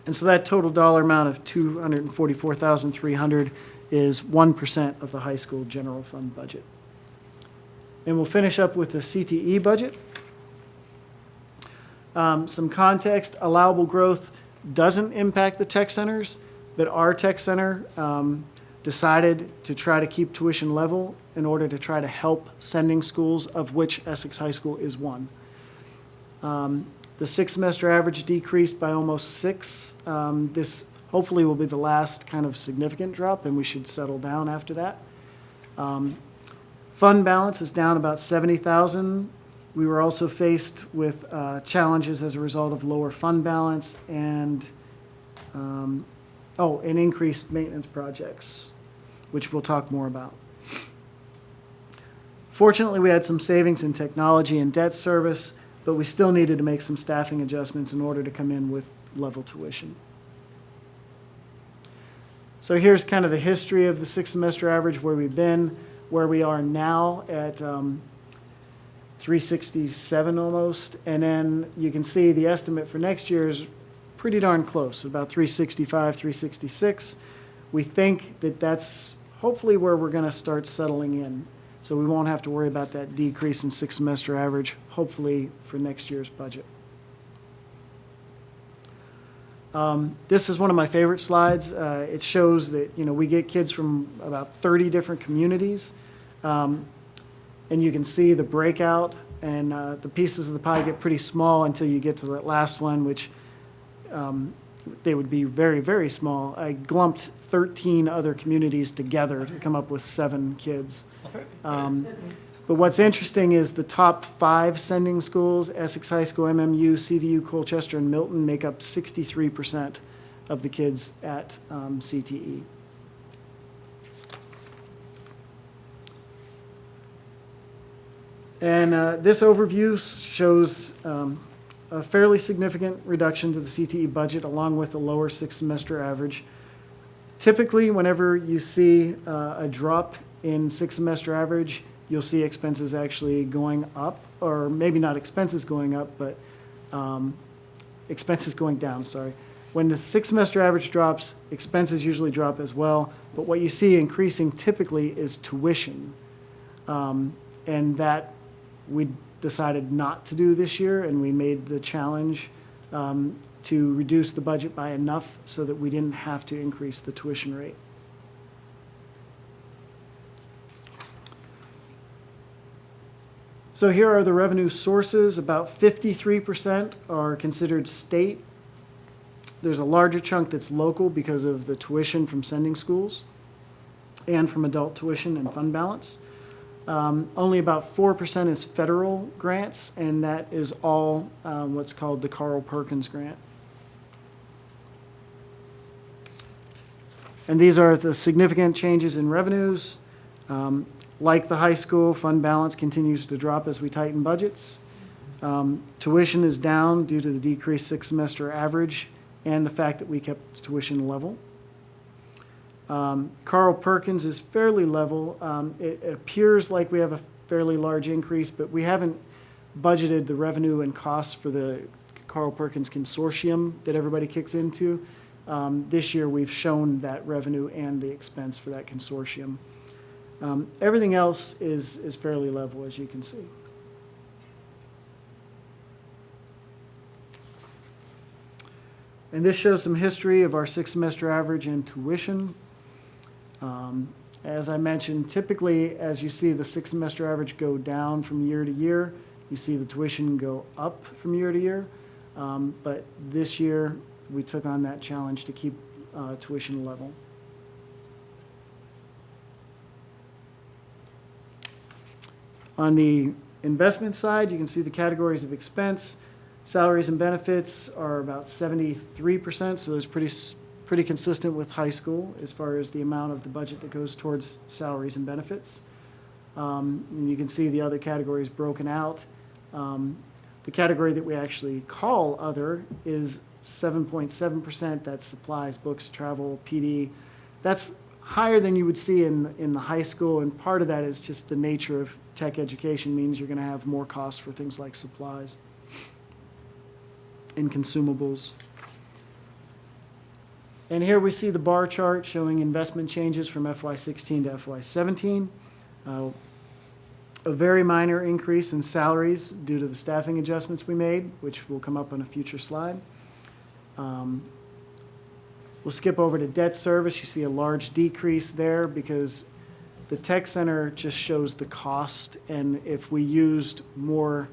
Speaker 12: And so that total dollar amount of $244,300 is 1% of the high school general fund budget. And we'll finish up with the CTE budget. Some context, allowable growth doesn't impact the tech centers, but our tech center decided to try to keep tuition level in order to try to help sending schools, of which Essex High School is one. The 6-semester average decreased by almost 6. This hopefully will be the last kind of significant drop, and we should settle down after that. Fund balance is down about $70,000. We were also faced with challenges as a result of lower fund balance and increased maintenance projects, which we'll talk more about. Fortunately, we had some savings in technology and debt service, but we still needed to make some staffing adjustments in order to come in with level tuition. So here's kind of the history of the 6-semester average, where we've been, where we are now at 367 almost. And then you can see the estimate for next year is pretty darn close, about 365, 366. We think that that's hopefully where we're going to start settling in. So we won't have to worry about that decrease in 6-semester average, hopefully for next year's budget. This is one of my favorite slides. It shows that, we get kids from about 30 different communities. And you can see the breakout, and the pieces of the pie get pretty small until you get to that last one, which they would be very, very small. I glumped 13 other communities together to come up with 7 kids. But what's interesting is the top 5 sending schools, Essex High School, MMU, CVU, Colchester, and Milton, make up 63% of the kids at CTE. And this overview shows a fairly significant reduction to the CTE budget, along with a lower 6-semester average. Typically, whenever you see a drop in 6-semester average, you'll see expenses actually going up, or maybe not expenses going up, but expenses going down, sorry. When the 6-semester average drops, expenses usually drop as well, but what you see increasing typically is tuition. And that we decided not to do this year, and we made the challenge to reduce the budget by enough so that we didn't have to increase the tuition rate. So here are the revenue sources. About 53% are considered state. There's a larger chunk that's local because of the tuition from sending schools and from adult tuition and fund balance. Only about 4% is federal grants, and that is all what's called the Carl Perkins Grant. And these are the significant changes in revenues. Like the high school, fund balance continues to drop as we tighten budgets. Tuition is down due to the decreased six-semester average and the fact that we kept tuition level. Carl Perkins is fairly level. It appears like we have a fairly large increase, but we haven't budgeted the revenue and costs for the Carl Perkins Consortium that everybody kicks into. This year, we've shown that revenue and the expense for that consortium. Everything else is fairly level, as you can see. And this shows some history of our six-semester average and tuition. As I mentioned, typically, as you see the six-semester average go down from year to year, you see the tuition go up from year to year. But this year, we took on that challenge to keep tuition level. On the investment side, you can see the categories of expense. Salaries and benefits are about 73%, so it's pretty consistent with high school as far as the amount of the budget that goes towards salaries and benefits. And you can see the other categories broken out. The category that we actually call other is 7.7%. That's supplies, books, travel, PD. That's higher than you would see in the high school, and part of that is just the nature of tech education means you're going to have more costs for things like supplies and consumables. And here we see the bar chart showing investment changes from FY16 to FY17. A very minor increase in salaries due to the staffing adjustments we made, which will come up on a future slide. We'll skip over to debt service. You see a large decrease there because the tech center just shows the cost, and if we used more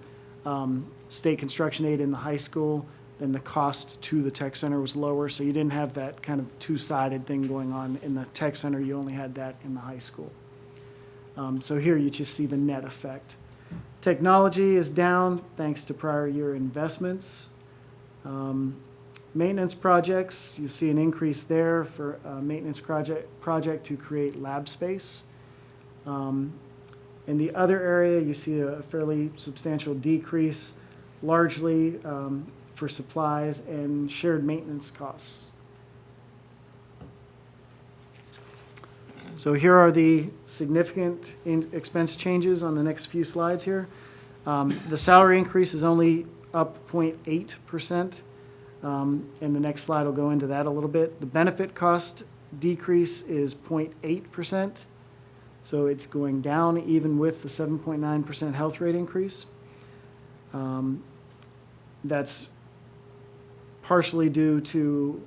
Speaker 12: state construction aid in the high school, then the cost to the tech center was lower, so you didn't have that kind of two-sided thing going on. In the tech center, you only had that in the high school. So here you just see the net effect. Technology is down thanks to prior year investments. Maintenance projects, you see an increase there for a maintenance project to create lab space. In the other area, you see a fairly substantial decrease, largely for supplies and shared maintenance costs. So here are the significant expense changes on the next few slides here. The salary increase is only up 0.8%. And the next slide will go into that a little bit. The benefit cost decrease is 0.8%. So it's going down even with the 7.9% health rate increase. That's partially due to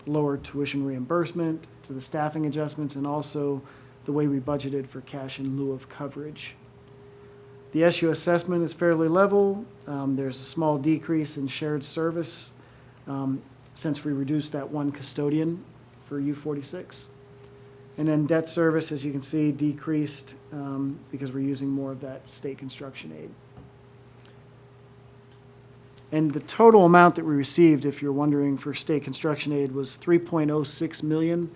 Speaker 12: lower tuition reimbursement, to the staffing adjustments, and also the way we budgeted for cash in lieu of coverage. The SU assessment is fairly level. There's a small decrease in shared service since we reduced that one custodian for U46. And then debt service, as you can see, decreased because we're using more of that state construction aid. And the total amount that we received, if you're wondering, for state construction aid was $3.06 million.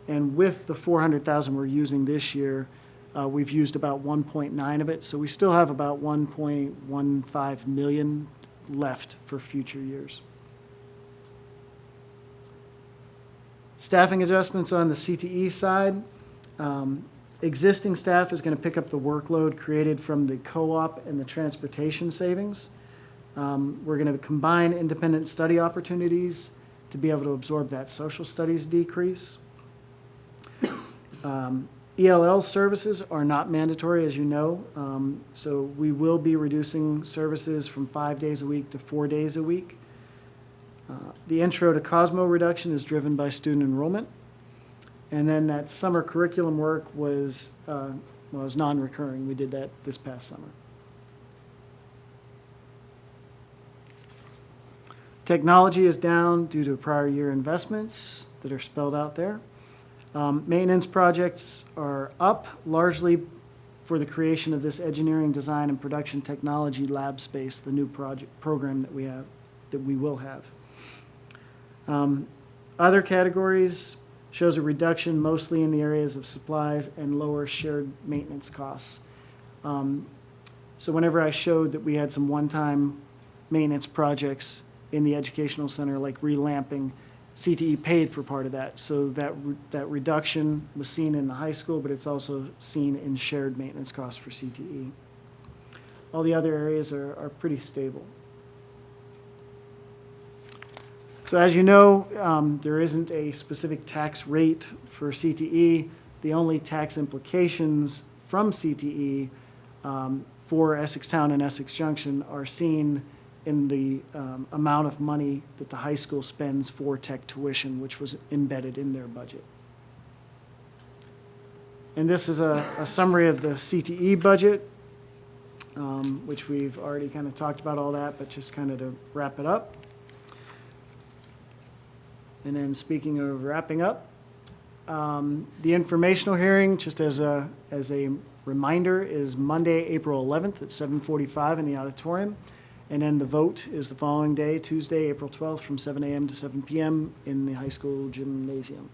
Speaker 12: And with the $400,000 we're using this year, we've used about 1.9 of it. So we still have about 1.15 million left for future years. Staffing adjustments on the CTE side. Existing staff is going to pick up the workload created from the co-op and the transportation savings. We're going to combine independent study opportunities to be able to absorb that social studies decrease. ELL services are not mandatory, as you know, so we will be reducing services from 5 days a week to 4 days a week. The intro to Cosmo reduction is driven by student enrollment. And then that summer curriculum work was non-recurring. We did that this past summer. Technology is down due to prior year investments that are spelled out there. Maintenance projects are up largely for the creation of this engineering, design, and production technology lab space, the new program that we will have. Other categories shows a reduction mostly in the areas of supplies and lower shared maintenance costs. So whenever I showed that we had some one-time maintenance projects in the educational center, like relamping, CTE paid for part of that. So that reduction was seen in the high school, but it's also seen in shared maintenance costs for CTE. All the other areas are pretty stable. So as you know, there isn't a specific tax rate for CTE. The only tax implications from CTE for Essex Town and Essex Junction are seen in the amount of money that the high school spends for tech tuition, which was embedded in their budget. And this is a summary of the CTE budget, which we've already kind of talked about all that, but just kind of to wrap it up. And then speaking of wrapping up, the informational hearing, just as a reminder, is Monday, April 11th at 7:45 in the auditorium. And then the vote is the following day, Tuesday, April 12th, from 7 a.m. to 7 p.m. in the high school gymnasium.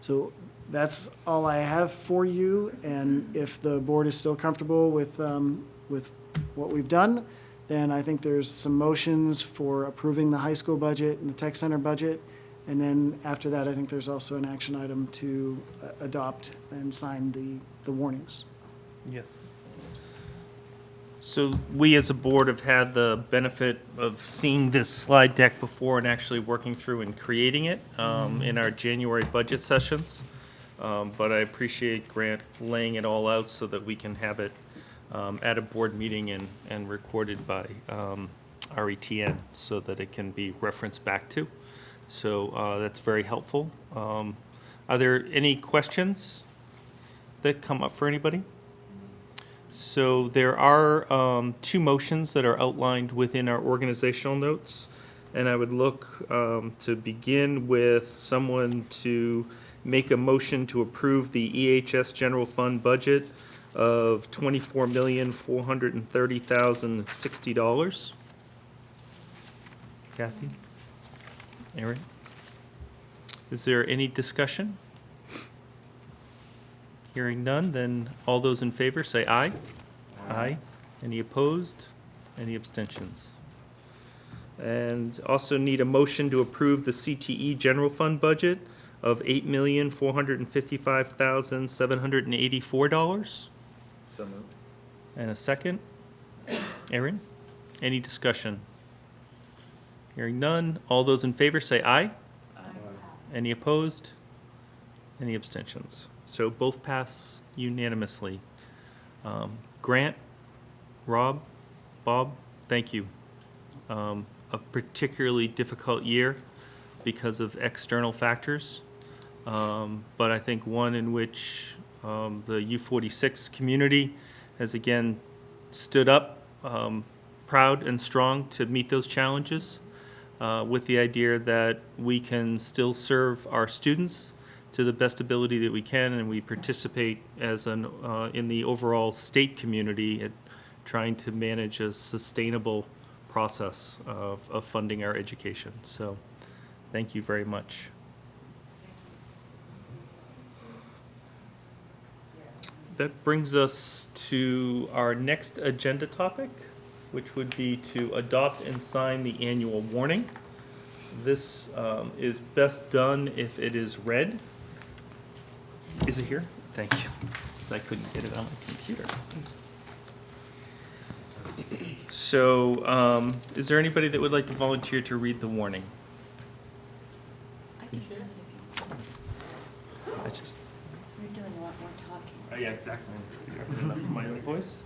Speaker 12: So that's all I have for you. And if the board is still comfortable with what we've done, then I think there's some motions for approving the high school budget and the tech center budget. And then after that, I think there's also an action item to adopt and sign the warnings.
Speaker 1: Yes. So we as a board have had the benefit of seeing this slide deck before and actually working through and creating it in our January budget sessions. But I appreciate Grant laying it all out so that we can have it at a board meeting and recorded by RETN so that it can be referenced back to. So that's very helpful. Are there any questions that come up for anybody? So there are two motions that are outlined within our organizational notes. And I would look to begin with someone to make a motion to approve the EHS general fund budget of $24,430,060. Kathy? Aaron? Is there any discussion? Hearing none, then all those in favor say aye. Aye. Any opposed? Any abstentions? And also need a motion to approve the CTE general fund budget of $8,455,784.
Speaker 11: So moved.
Speaker 1: And a second? Aaron? Any discussion? Hearing none, all those in favor say aye. Aye. Any opposed? Any abstentions? So both pass unanimously. Grant, Rob, Bob, thank you. A particularly difficult year because of external factors, but I think one in which the U46 community has again stood up proud and strong to meet those challenges with the idea that we can still serve our students to the best ability that we can, and we participate as in the overall state community at trying to manage a sustainable process of funding our education. So thank you very much. That brings us to our next agenda topic, which would be to adopt and sign the annual warning. This is best done if it is read. Is it here? Thank you. 'Cause I couldn't get it on my computer. So, is there anybody that would like to volunteer to read the warning?
Speaker 9: I can do it if you
Speaker 1: I just.
Speaker 9: You're doing a lot more talking.
Speaker 1: Yeah, exactly. Enough of my own voice.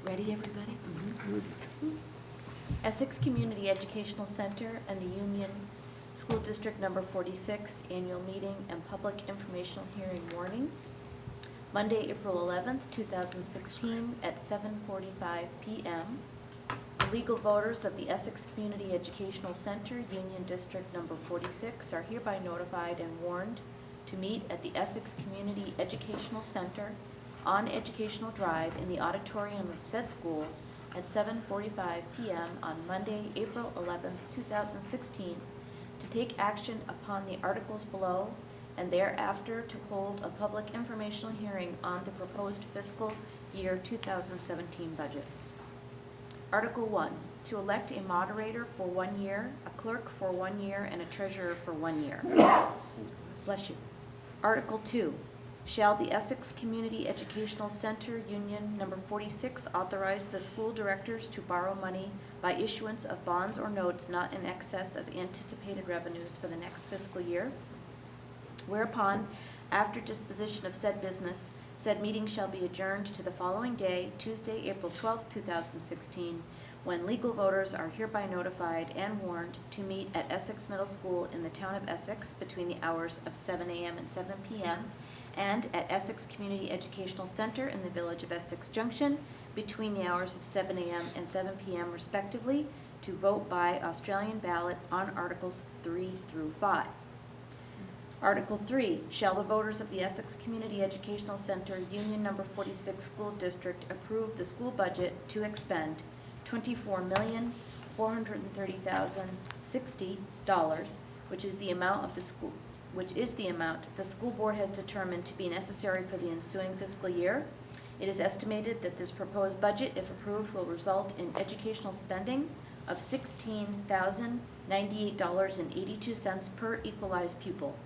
Speaker 9: Ready, everybody? Essex Community Educational Center and the Union School District Number 46 Annual Meeting and Public Informational Hearing Warning. Monday, April 11th, 2016 at 7:45 p.m.
Speaker 13: The legal voters of the Essex Community Educational Center, Union District Number 46, are hereby notified and warned to meet at the Essex Community Educational Center on Educational Drive in the auditorium of said school at 7:45 p.m. on Monday, April 11, 2016, to take action upon the articles below and thereafter to hold a public informational hearing on the proposed fiscal year 2017 budgets. Article 1, to elect a moderator for 1 year, a clerk for 1 year, and a treasurer for 1 year. Bless you. Article 2, shall the Essex Community Educational Center Union Number 46 authorize the school directors to borrow money by issuance of bonds or notes not in excess of anticipated revenues for the next fiscal year? Whereupon, after disposition of said business, said meeting shall be adjourned to the following day, Tuesday, April 12, 2016, when legal voters are hereby notified and warned to meet at Essex Middle School in the town of Essex between the hours of 7 a.m. and 7 p.m., and at Essex Community Educational Center in the village of Essex Junction between the hours of 7 a.m. and 7 p.m. respectively, to vote by Australian ballot on Articles 3 through 5. Article 3, shall the voters of the Essex Community Educational Center Union Number 46 School District approve the school budget to expend $24,430,060, which is the amount the school board has determined to be necessary for the ensuing fiscal year. It is estimated that this proposed budget, if approved, will result in educational spending of $16,098.82 per equalized pupil.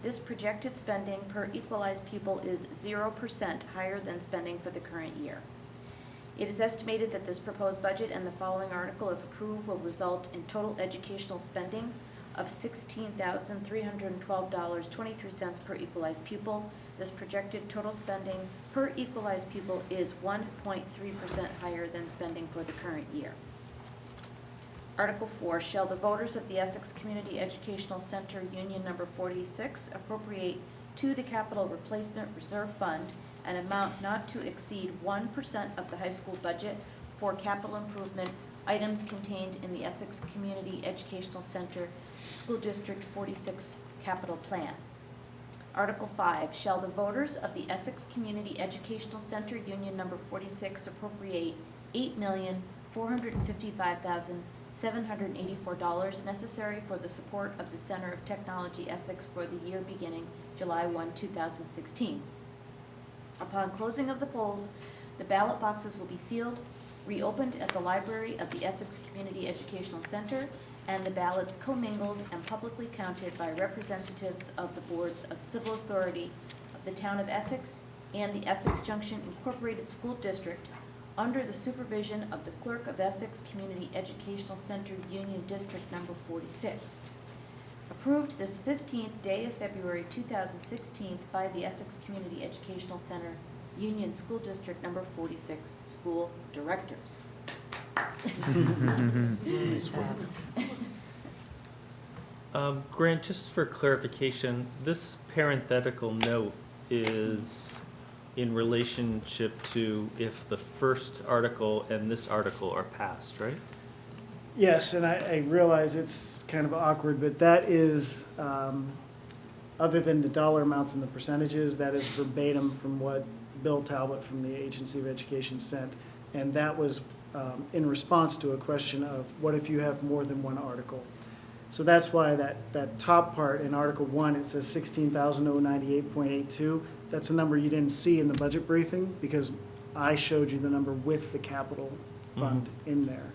Speaker 13: This projected spending per equalized pupil is 0% higher than spending for the current year. It is estimated that this proposed budget and the following article, if approved, will result in total educational spending of $16,312.23 per equalized pupil. This projected total spending per equalized pupil is 1.3% higher than spending for the current year. Article 4, shall the voters of the Essex Community Educational Center Union Number 46 appropriate to the Capital Replacement Reserve Fund an amount not to exceed 1% of the high school budget for capital improvement items contained in the Essex Community Educational Center School District 46 Capital Plan. Article 5, shall the voters of the Essex Community Educational Center Union Number 46 appropriate $8,455,784 necessary for the support of the Center of Technology Essex for the year beginning July 1, 2016. Upon closing of the polls, the ballot boxes will be sealed, reopened at the library of the Essex Community Educational Center, and the ballots commingled and publicly counted by representatives of the boards of civil authority of the town of Essex and the Essex Junction Incorporated School District under the supervision of the clerk of Essex Community Educational Center Union District Number 46. Approved this 15th day of February 2016 by the Essex Community Educational Center Union School District Number 46 School Directors.
Speaker 1: Grant, just for clarification, this parenthetical note is in relationship to if the first article and this article are passed, right?
Speaker 12: Yes, and I realize it's kind of awkward, but that is, other than the dollar amounts and the percentages, that is verbatim from what Bill Talbot from the Agency of Education sent. And that was in response to a question of what if you have more than one article? So that's why that top part in Article 1, it says 16,098.82. That's a number you didn't see in the budget briefing because I showed you the number with the capital fund in there.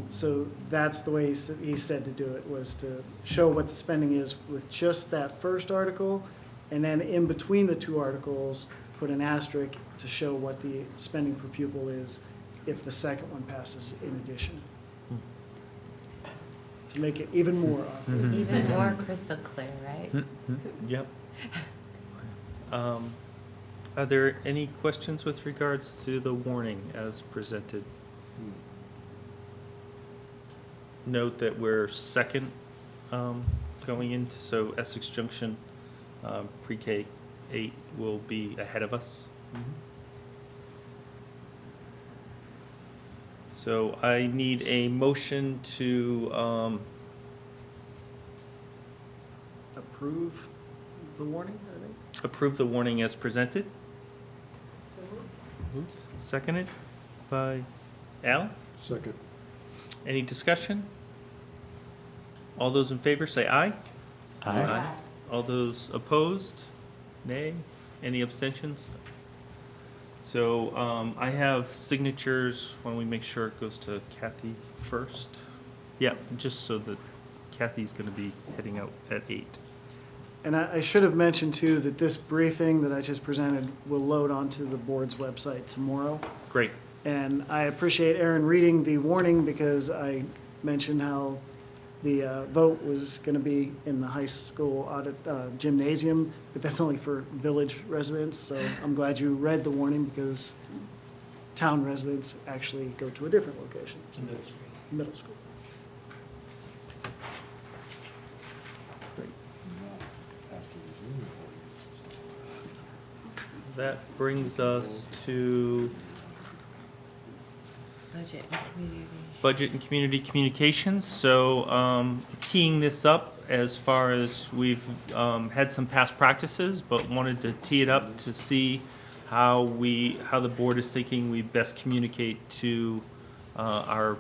Speaker 12: So that's the way he said to do it, was to show what the spending is with just that first article, and then in between the two articles, put an asterisk to show what the spending per pupil is if the second one passes in addition. To make it even more awkward.
Speaker 14: Even more crystal clear, right?
Speaker 1: Yep. Are there any questions with regards to the warning as presented? Note that we're second going into, so Essex Junction pre-K 8 will be ahead of us. So I need a motion to,
Speaker 12: Approve the warning, I think.
Speaker 1: approve the warning as presented. Seconded by Al.
Speaker 4: Second.
Speaker 1: Any discussion? All those in favor say aye. All those opposed? Nay? Any abstentions? So I have signatures. Why don't we make sure it goes to Kathy first? Yeah, just so that Kathy's going to be heading out at 8.
Speaker 12: And I should have mentioned too that this briefing that I just presented will load onto the board's website tomorrow.
Speaker 1: Great.
Speaker 12: And I appreciate Aaron reading the warning because I mentioned how the vote was going to be in the high school audit gymnasium, but that's only for village residents. So I'm glad you read the warning because town residents actually go to a different location. Middle school.
Speaker 1: That brings us to
Speaker 14: Budget and community.
Speaker 1: budget and community communications. So teeing this up as far as we've had some past practices, but wanted to tee it up to see how the board is thinking we best communicate to our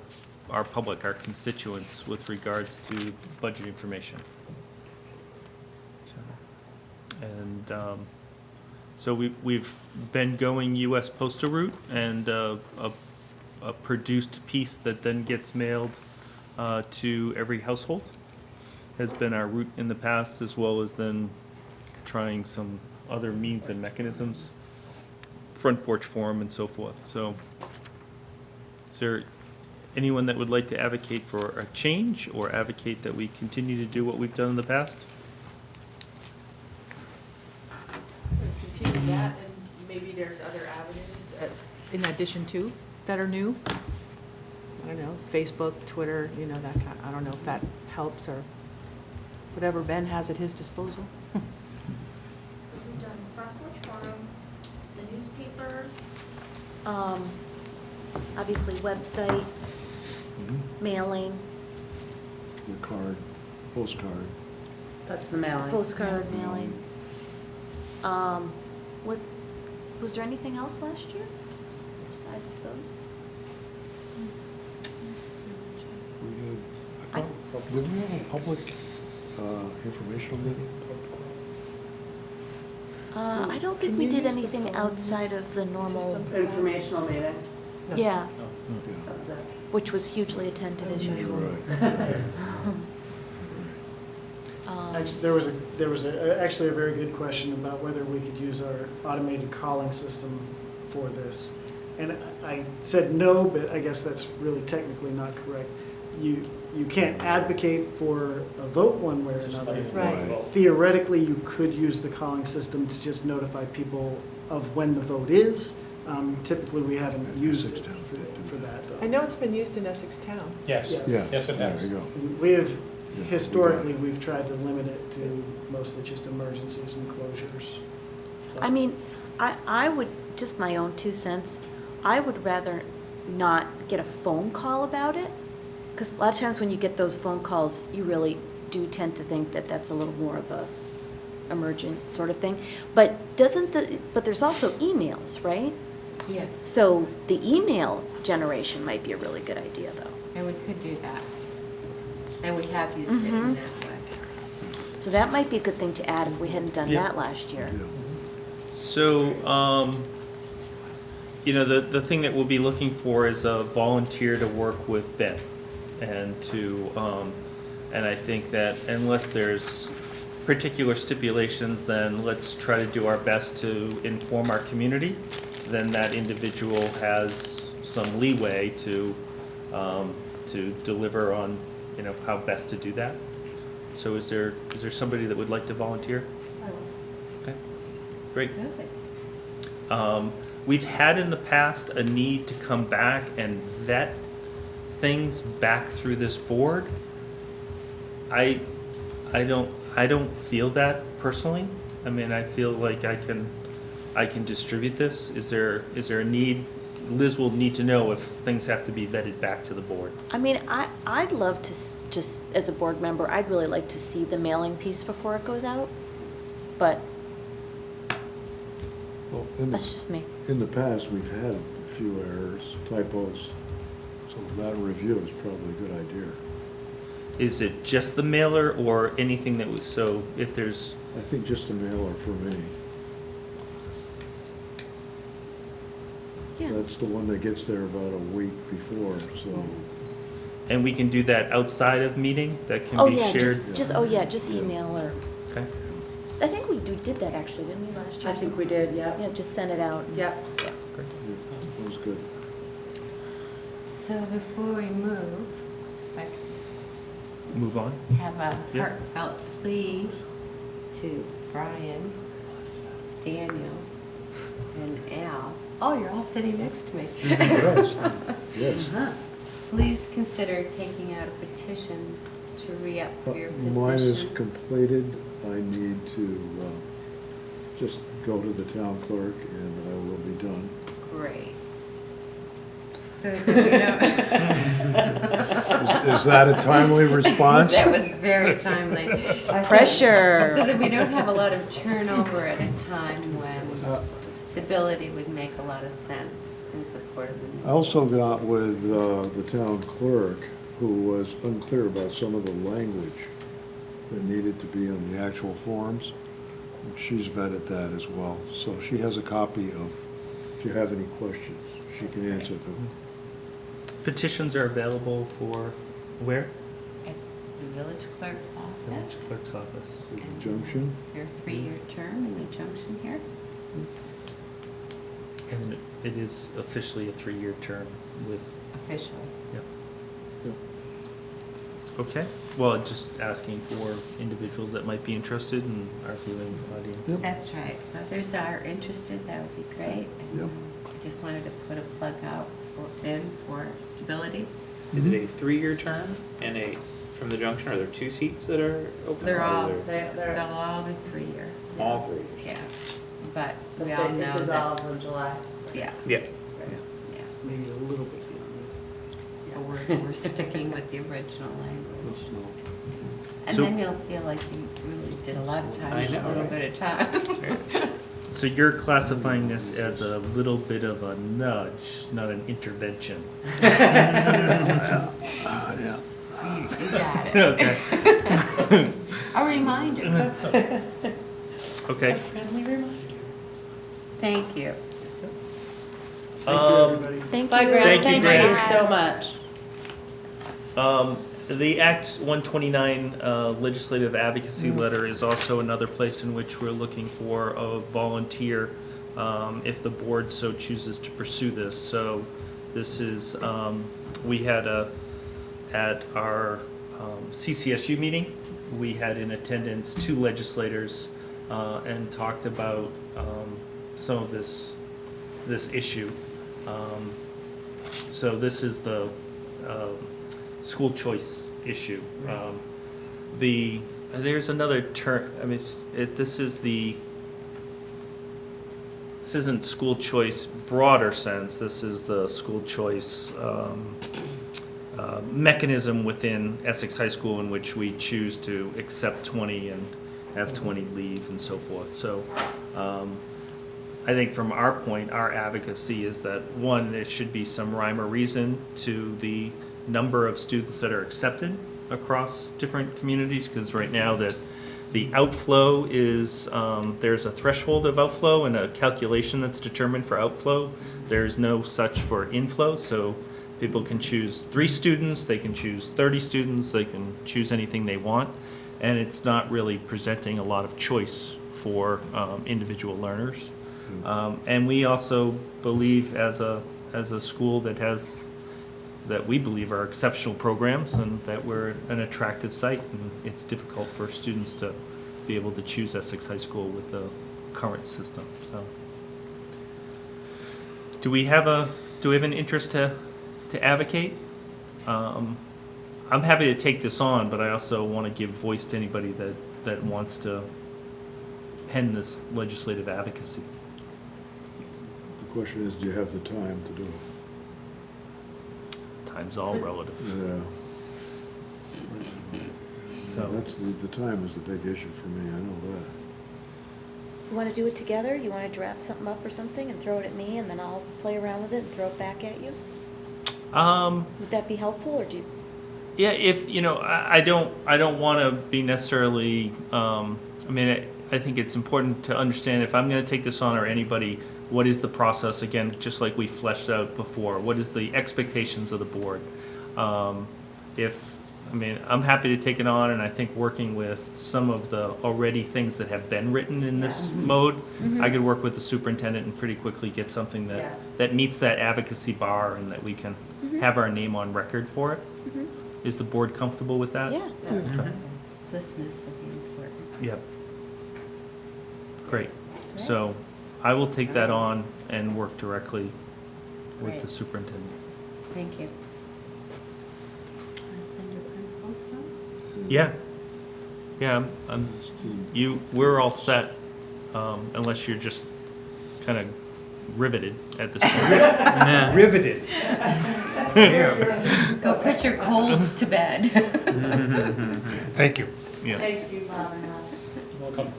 Speaker 1: public, our constituents with regards to budget information. So we've been going US postal route, and a produced piece that then gets mailed to every household has been our route in the past, as well as then trying some other means and mechanisms, front porch forum and so forth. So is there anyone that would like to advocate for a change or advocate that we continue to do what we've done in the past?
Speaker 10: Continue that, and maybe there's other avenues in addition to that are new. I don't know, Facebook, Twitter, you know, that kind, I don't know if that helps or whatever Ben has at his disposal.
Speaker 13: Because we've done front porch forum, the newspaper, obviously website, mailing,
Speaker 4: The card, postcard.
Speaker 3: That's the mailing.
Speaker 13: postcard mailing. Was there anything else last year besides those?
Speaker 4: We had, I thought, did we have a public informational meeting?
Speaker 13: I don't think we did anything outside of the normal,
Speaker 3: Informational meeting.
Speaker 13: yeah,
Speaker 4: Yeah.
Speaker 3: That was it.
Speaker 13: which was hugely attended as usual.
Speaker 4: Right.
Speaker 12: Actually, there was actually a very good question about whether we could use our automated calling system for this. And I said no, but I guess that's really technically not correct. You can't advocate for a vote one way or another.
Speaker 10: Right.
Speaker 12: Theoretically, you could use the calling system to just notify people of when the vote is. Typically, we haven't used it for that, though.
Speaker 2: I know it's been used in Essex Town.
Speaker 6: Yes,
Speaker 12: Yes.
Speaker 4: Yeah.
Speaker 6: yes, it has.
Speaker 4: There you go.
Speaker 12: We have,
Speaker 4: Yeah,
Speaker 12: historically,
Speaker 4: we got it.
Speaker 12: we've tried to limit it to mostly just emergencies and closures.
Speaker 13: I mean, I would, just my own 2 cents, I would rather not get a phone call about it, because a lot of times when you get those phone calls, you really do tend to think that that's a little more of a emergent sort of thing. But but there's also emails, right?
Speaker 14: Yes,
Speaker 13: So the email generation might be a really good idea, though.
Speaker 14: and we could do that. And we have used it in that way.
Speaker 13: So that might be a good thing to add if we hadn't done
Speaker 1: Yeah.
Speaker 13: that last year.
Speaker 4: Yeah.
Speaker 1: So, the thing that we'll be looking for is a volunteer to work with Ben. And and I think that unless there's particular stipulations, then let's try to do our best to inform our community. Then that individual has some leeway to deliver on, how best to do that. So is there somebody that would like to volunteer? Okay, great. We've had in the past a need to come back and vet things back through this board. I don't feel that personally. I mean, I feel like I can distribute this. Is there a need Liz will need to know if things have to be vetted back to the board.
Speaker 13: I mean, I'd love to, just as a board member, I'd really like to see the mailing piece before it goes out, but
Speaker 4: Well,
Speaker 13: that's just me.
Speaker 4: in the past, we've had a few errors, typos, so that review is probably a good idea.
Speaker 1: Is it just the mailer or anything that was, so if there's,
Speaker 4: I think just a mailer for me.
Speaker 13: Yeah.
Speaker 4: That's the one that gets there about a week before, so.
Speaker 1: and we can do that outside of meeting, that can
Speaker 13: Oh,
Speaker 1: be
Speaker 13: yeah,
Speaker 1: shared?
Speaker 13: just email or,
Speaker 1: Okay.
Speaker 13: I think we did that actually, didn't we, last year?
Speaker 3: I think we did, yep.
Speaker 13: Yeah, just send it out.
Speaker 3: Yep.
Speaker 4: Yeah, that was good.
Speaker 14: So before we move, if I could just
Speaker 1: Move on.
Speaker 14: have a
Speaker 1: Yeah.
Speaker 14: heartfelt plea to Brian, Daniel, and Al. Oh, you're all sitting next to me.
Speaker 4: Yes, yes.
Speaker 14: Please consider taking out a petition to re-up your position.
Speaker 4: Mine is completed. I need to just go to the town clerk and I will be done.
Speaker 14: Great. So that we don't.
Speaker 4: Is that a timely response?
Speaker 14: That was very timely.
Speaker 13: Pressure.
Speaker 14: So that we don't have a lot of turnover at a time when stability would make a lot of sense in support of the new.
Speaker 4: I also got with the town clerk, who was unclear about some of the language that needed to be on the actual forms. She's vetted that as well. So she has a copy of, if you have any questions, she can answer them.
Speaker 1: Petitions are available for where?
Speaker 14: At the village clerk's
Speaker 1: Village
Speaker 14: office.
Speaker 1: Clerk's office.
Speaker 4: Junction?
Speaker 14: Your 3-year term in the junction here.
Speaker 1: And it is officially a 3-year term with,
Speaker 14: Officially.
Speaker 1: yep.
Speaker 4: Yep.
Speaker 1: Okay, well, just asking for individuals that might be interested in our viewing audience.
Speaker 4: Yep.
Speaker 14: That's right. If others are interested, that would be great. And,
Speaker 4: Yep.
Speaker 14: I just wanted to put a plug out for stability.
Speaker 11: Is it a 3-year term and from the junction, are there 2 seats that are open?
Speaker 14: They're
Speaker 11: or
Speaker 14: all,
Speaker 11: are there
Speaker 14: they'll all be 3-year.
Speaker 11: All 3 years?
Speaker 14: Yeah, but we all know that.
Speaker 3: dissolves in July.
Speaker 14: Yeah,
Speaker 11: Yeah.
Speaker 14: yeah.
Speaker 12: Maybe a little bit beyond
Speaker 14: But we're sticking with the original language.
Speaker 4: No.
Speaker 14: And
Speaker 1: So-
Speaker 14: then you'll feel like you really did a lot of time
Speaker 11: I
Speaker 14: in a
Speaker 11: know,
Speaker 14: little
Speaker 11: right?
Speaker 14: bit of time.
Speaker 1: So you're classifying this as a little bit of a nudge, not an intervention.
Speaker 4: Yeah.
Speaker 14: You got it.
Speaker 1: Okay.
Speaker 14: A reminder.
Speaker 1: Okay.
Speaker 14: Friendly reminder. Thank you.
Speaker 13: Thank
Speaker 3: Bye,
Speaker 13: you.
Speaker 3: Grant.
Speaker 1: Thank you, Grant.
Speaker 3: so much.
Speaker 1: The Act 129 legislative advocacy letter is also another place in which we're looking for a volunteer if the board so chooses to pursue this. So this is, we had at our CCSU meeting, we had in attendance 2 legislators and talked about some of this issue. So this is the school choice issue. There's another term, I mean, this isn't school choice broader sense, this is the school choice mechanism within Essex High School in which we choose to accept 20 and have 20 leave and so forth. So I think from our point, our advocacy is that, one, there should be some rhyme or reason to the number of students that are accepted across different communities, because right now that the outflow is, there's a threshold of outflow and a calculation that's determined for outflow. There's no such for inflow, so people can choose 3 students, they can choose 30 students, they can choose anything they want, and it's not really presenting a lot of choice for individual learners. And we also believe as a school that we believe are exceptional programs and that we're an attractive site, and it's difficult for students to be able to choose Essex High School with the current system, so. Do we have an interest to advocate? I'm happy to take this on, but I also want to give voice to anybody that wants to pen this legislative advocacy.
Speaker 4: The Question is, do you have the time to do it?
Speaker 1: Time's all relative.
Speaker 4: Yeah.
Speaker 1: So-
Speaker 4: That's, the time is the big issue for me, I know that.
Speaker 13: You want to do it together? You want to draft something up or something and throw it at me, and then I'll play around with it and throw it back at you? Would that be helpful, or do you?
Speaker 1: Yeah, if, I don't want to be necessarily, I think it's important to understand if I'm going to take this on or anybody, what is the process, again, just like we fleshed out before, what is the expectations of the board? I'm happy to take it on, and I think working with some of the already things that have been written in this mode, I could work with the superintendent and pretty quickly get something that meets that advocacy bar and that we can have our name on record for it. Is the board comfortable with that?
Speaker 13: Yeah.
Speaker 14: Swiftness will be important.
Speaker 1: Yep. Great. So I will take that on and work directly with the
Speaker 14: Great.
Speaker 1: superintendent.
Speaker 14: Thank you. Want to send your principals home?
Speaker 1: Yeah. Yeah, we're all set, unless you're just kind of riveted at this point.
Speaker 8: Riveted.
Speaker 14: Go put your colds to bed.
Speaker 8: Thank you.
Speaker 1: Yeah.
Speaker 3: Thank you, Bob and Al.
Speaker 6: Welcome.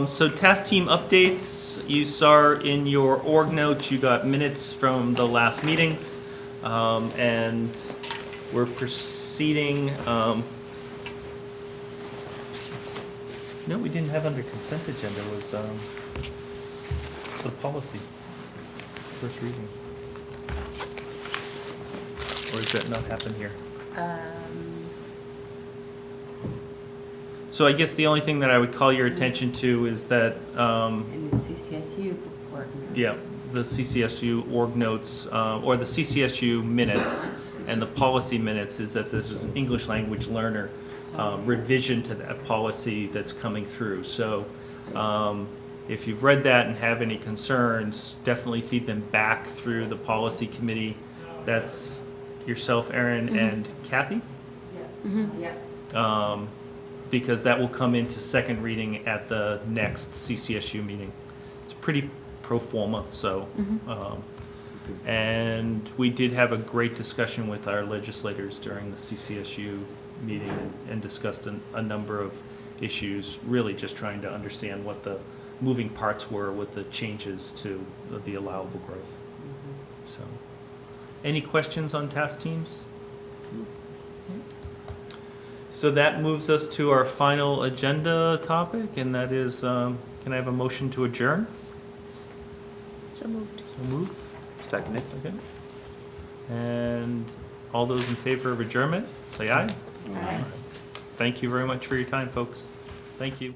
Speaker 1: So task team updates, you saw in your org notes, you got minutes from the last meetings. And we're proceeding, no, we didn't have under consent agenda was, the policy, first reading. Or does that not happen here? So I guess the only thing that I would call your attention to is that,
Speaker 14: And the CCSU report.
Speaker 1: yeah, the CCSU org notes, or the CCSU minutes and the policy minutes is that this is an English language learner revision to that policy that's coming through. So if you've read that and have any concerns, definitely feed them back through the policy committee. That's yourself, Erin, and Kathy. Because that will come into second reading at the next CCSU meeting. It's pretty pro forma, so. And we did have a great discussion with our legislators during the CCSU meeting and discussed a number of issues, really just trying to understand what the moving parts were with the changes to the allowable growth. So, any questions on task teams? So that moves us to our final agenda topic, and that is, can I have a motion to adjourn?
Speaker 13: So moved.
Speaker 1: So moved.
Speaker 11: Seconded.
Speaker 1: Okay. And all those in favor of adjournment, say aye.
Speaker 14: Aye.
Speaker 1: Thank you very much for your time, folks. Thank you.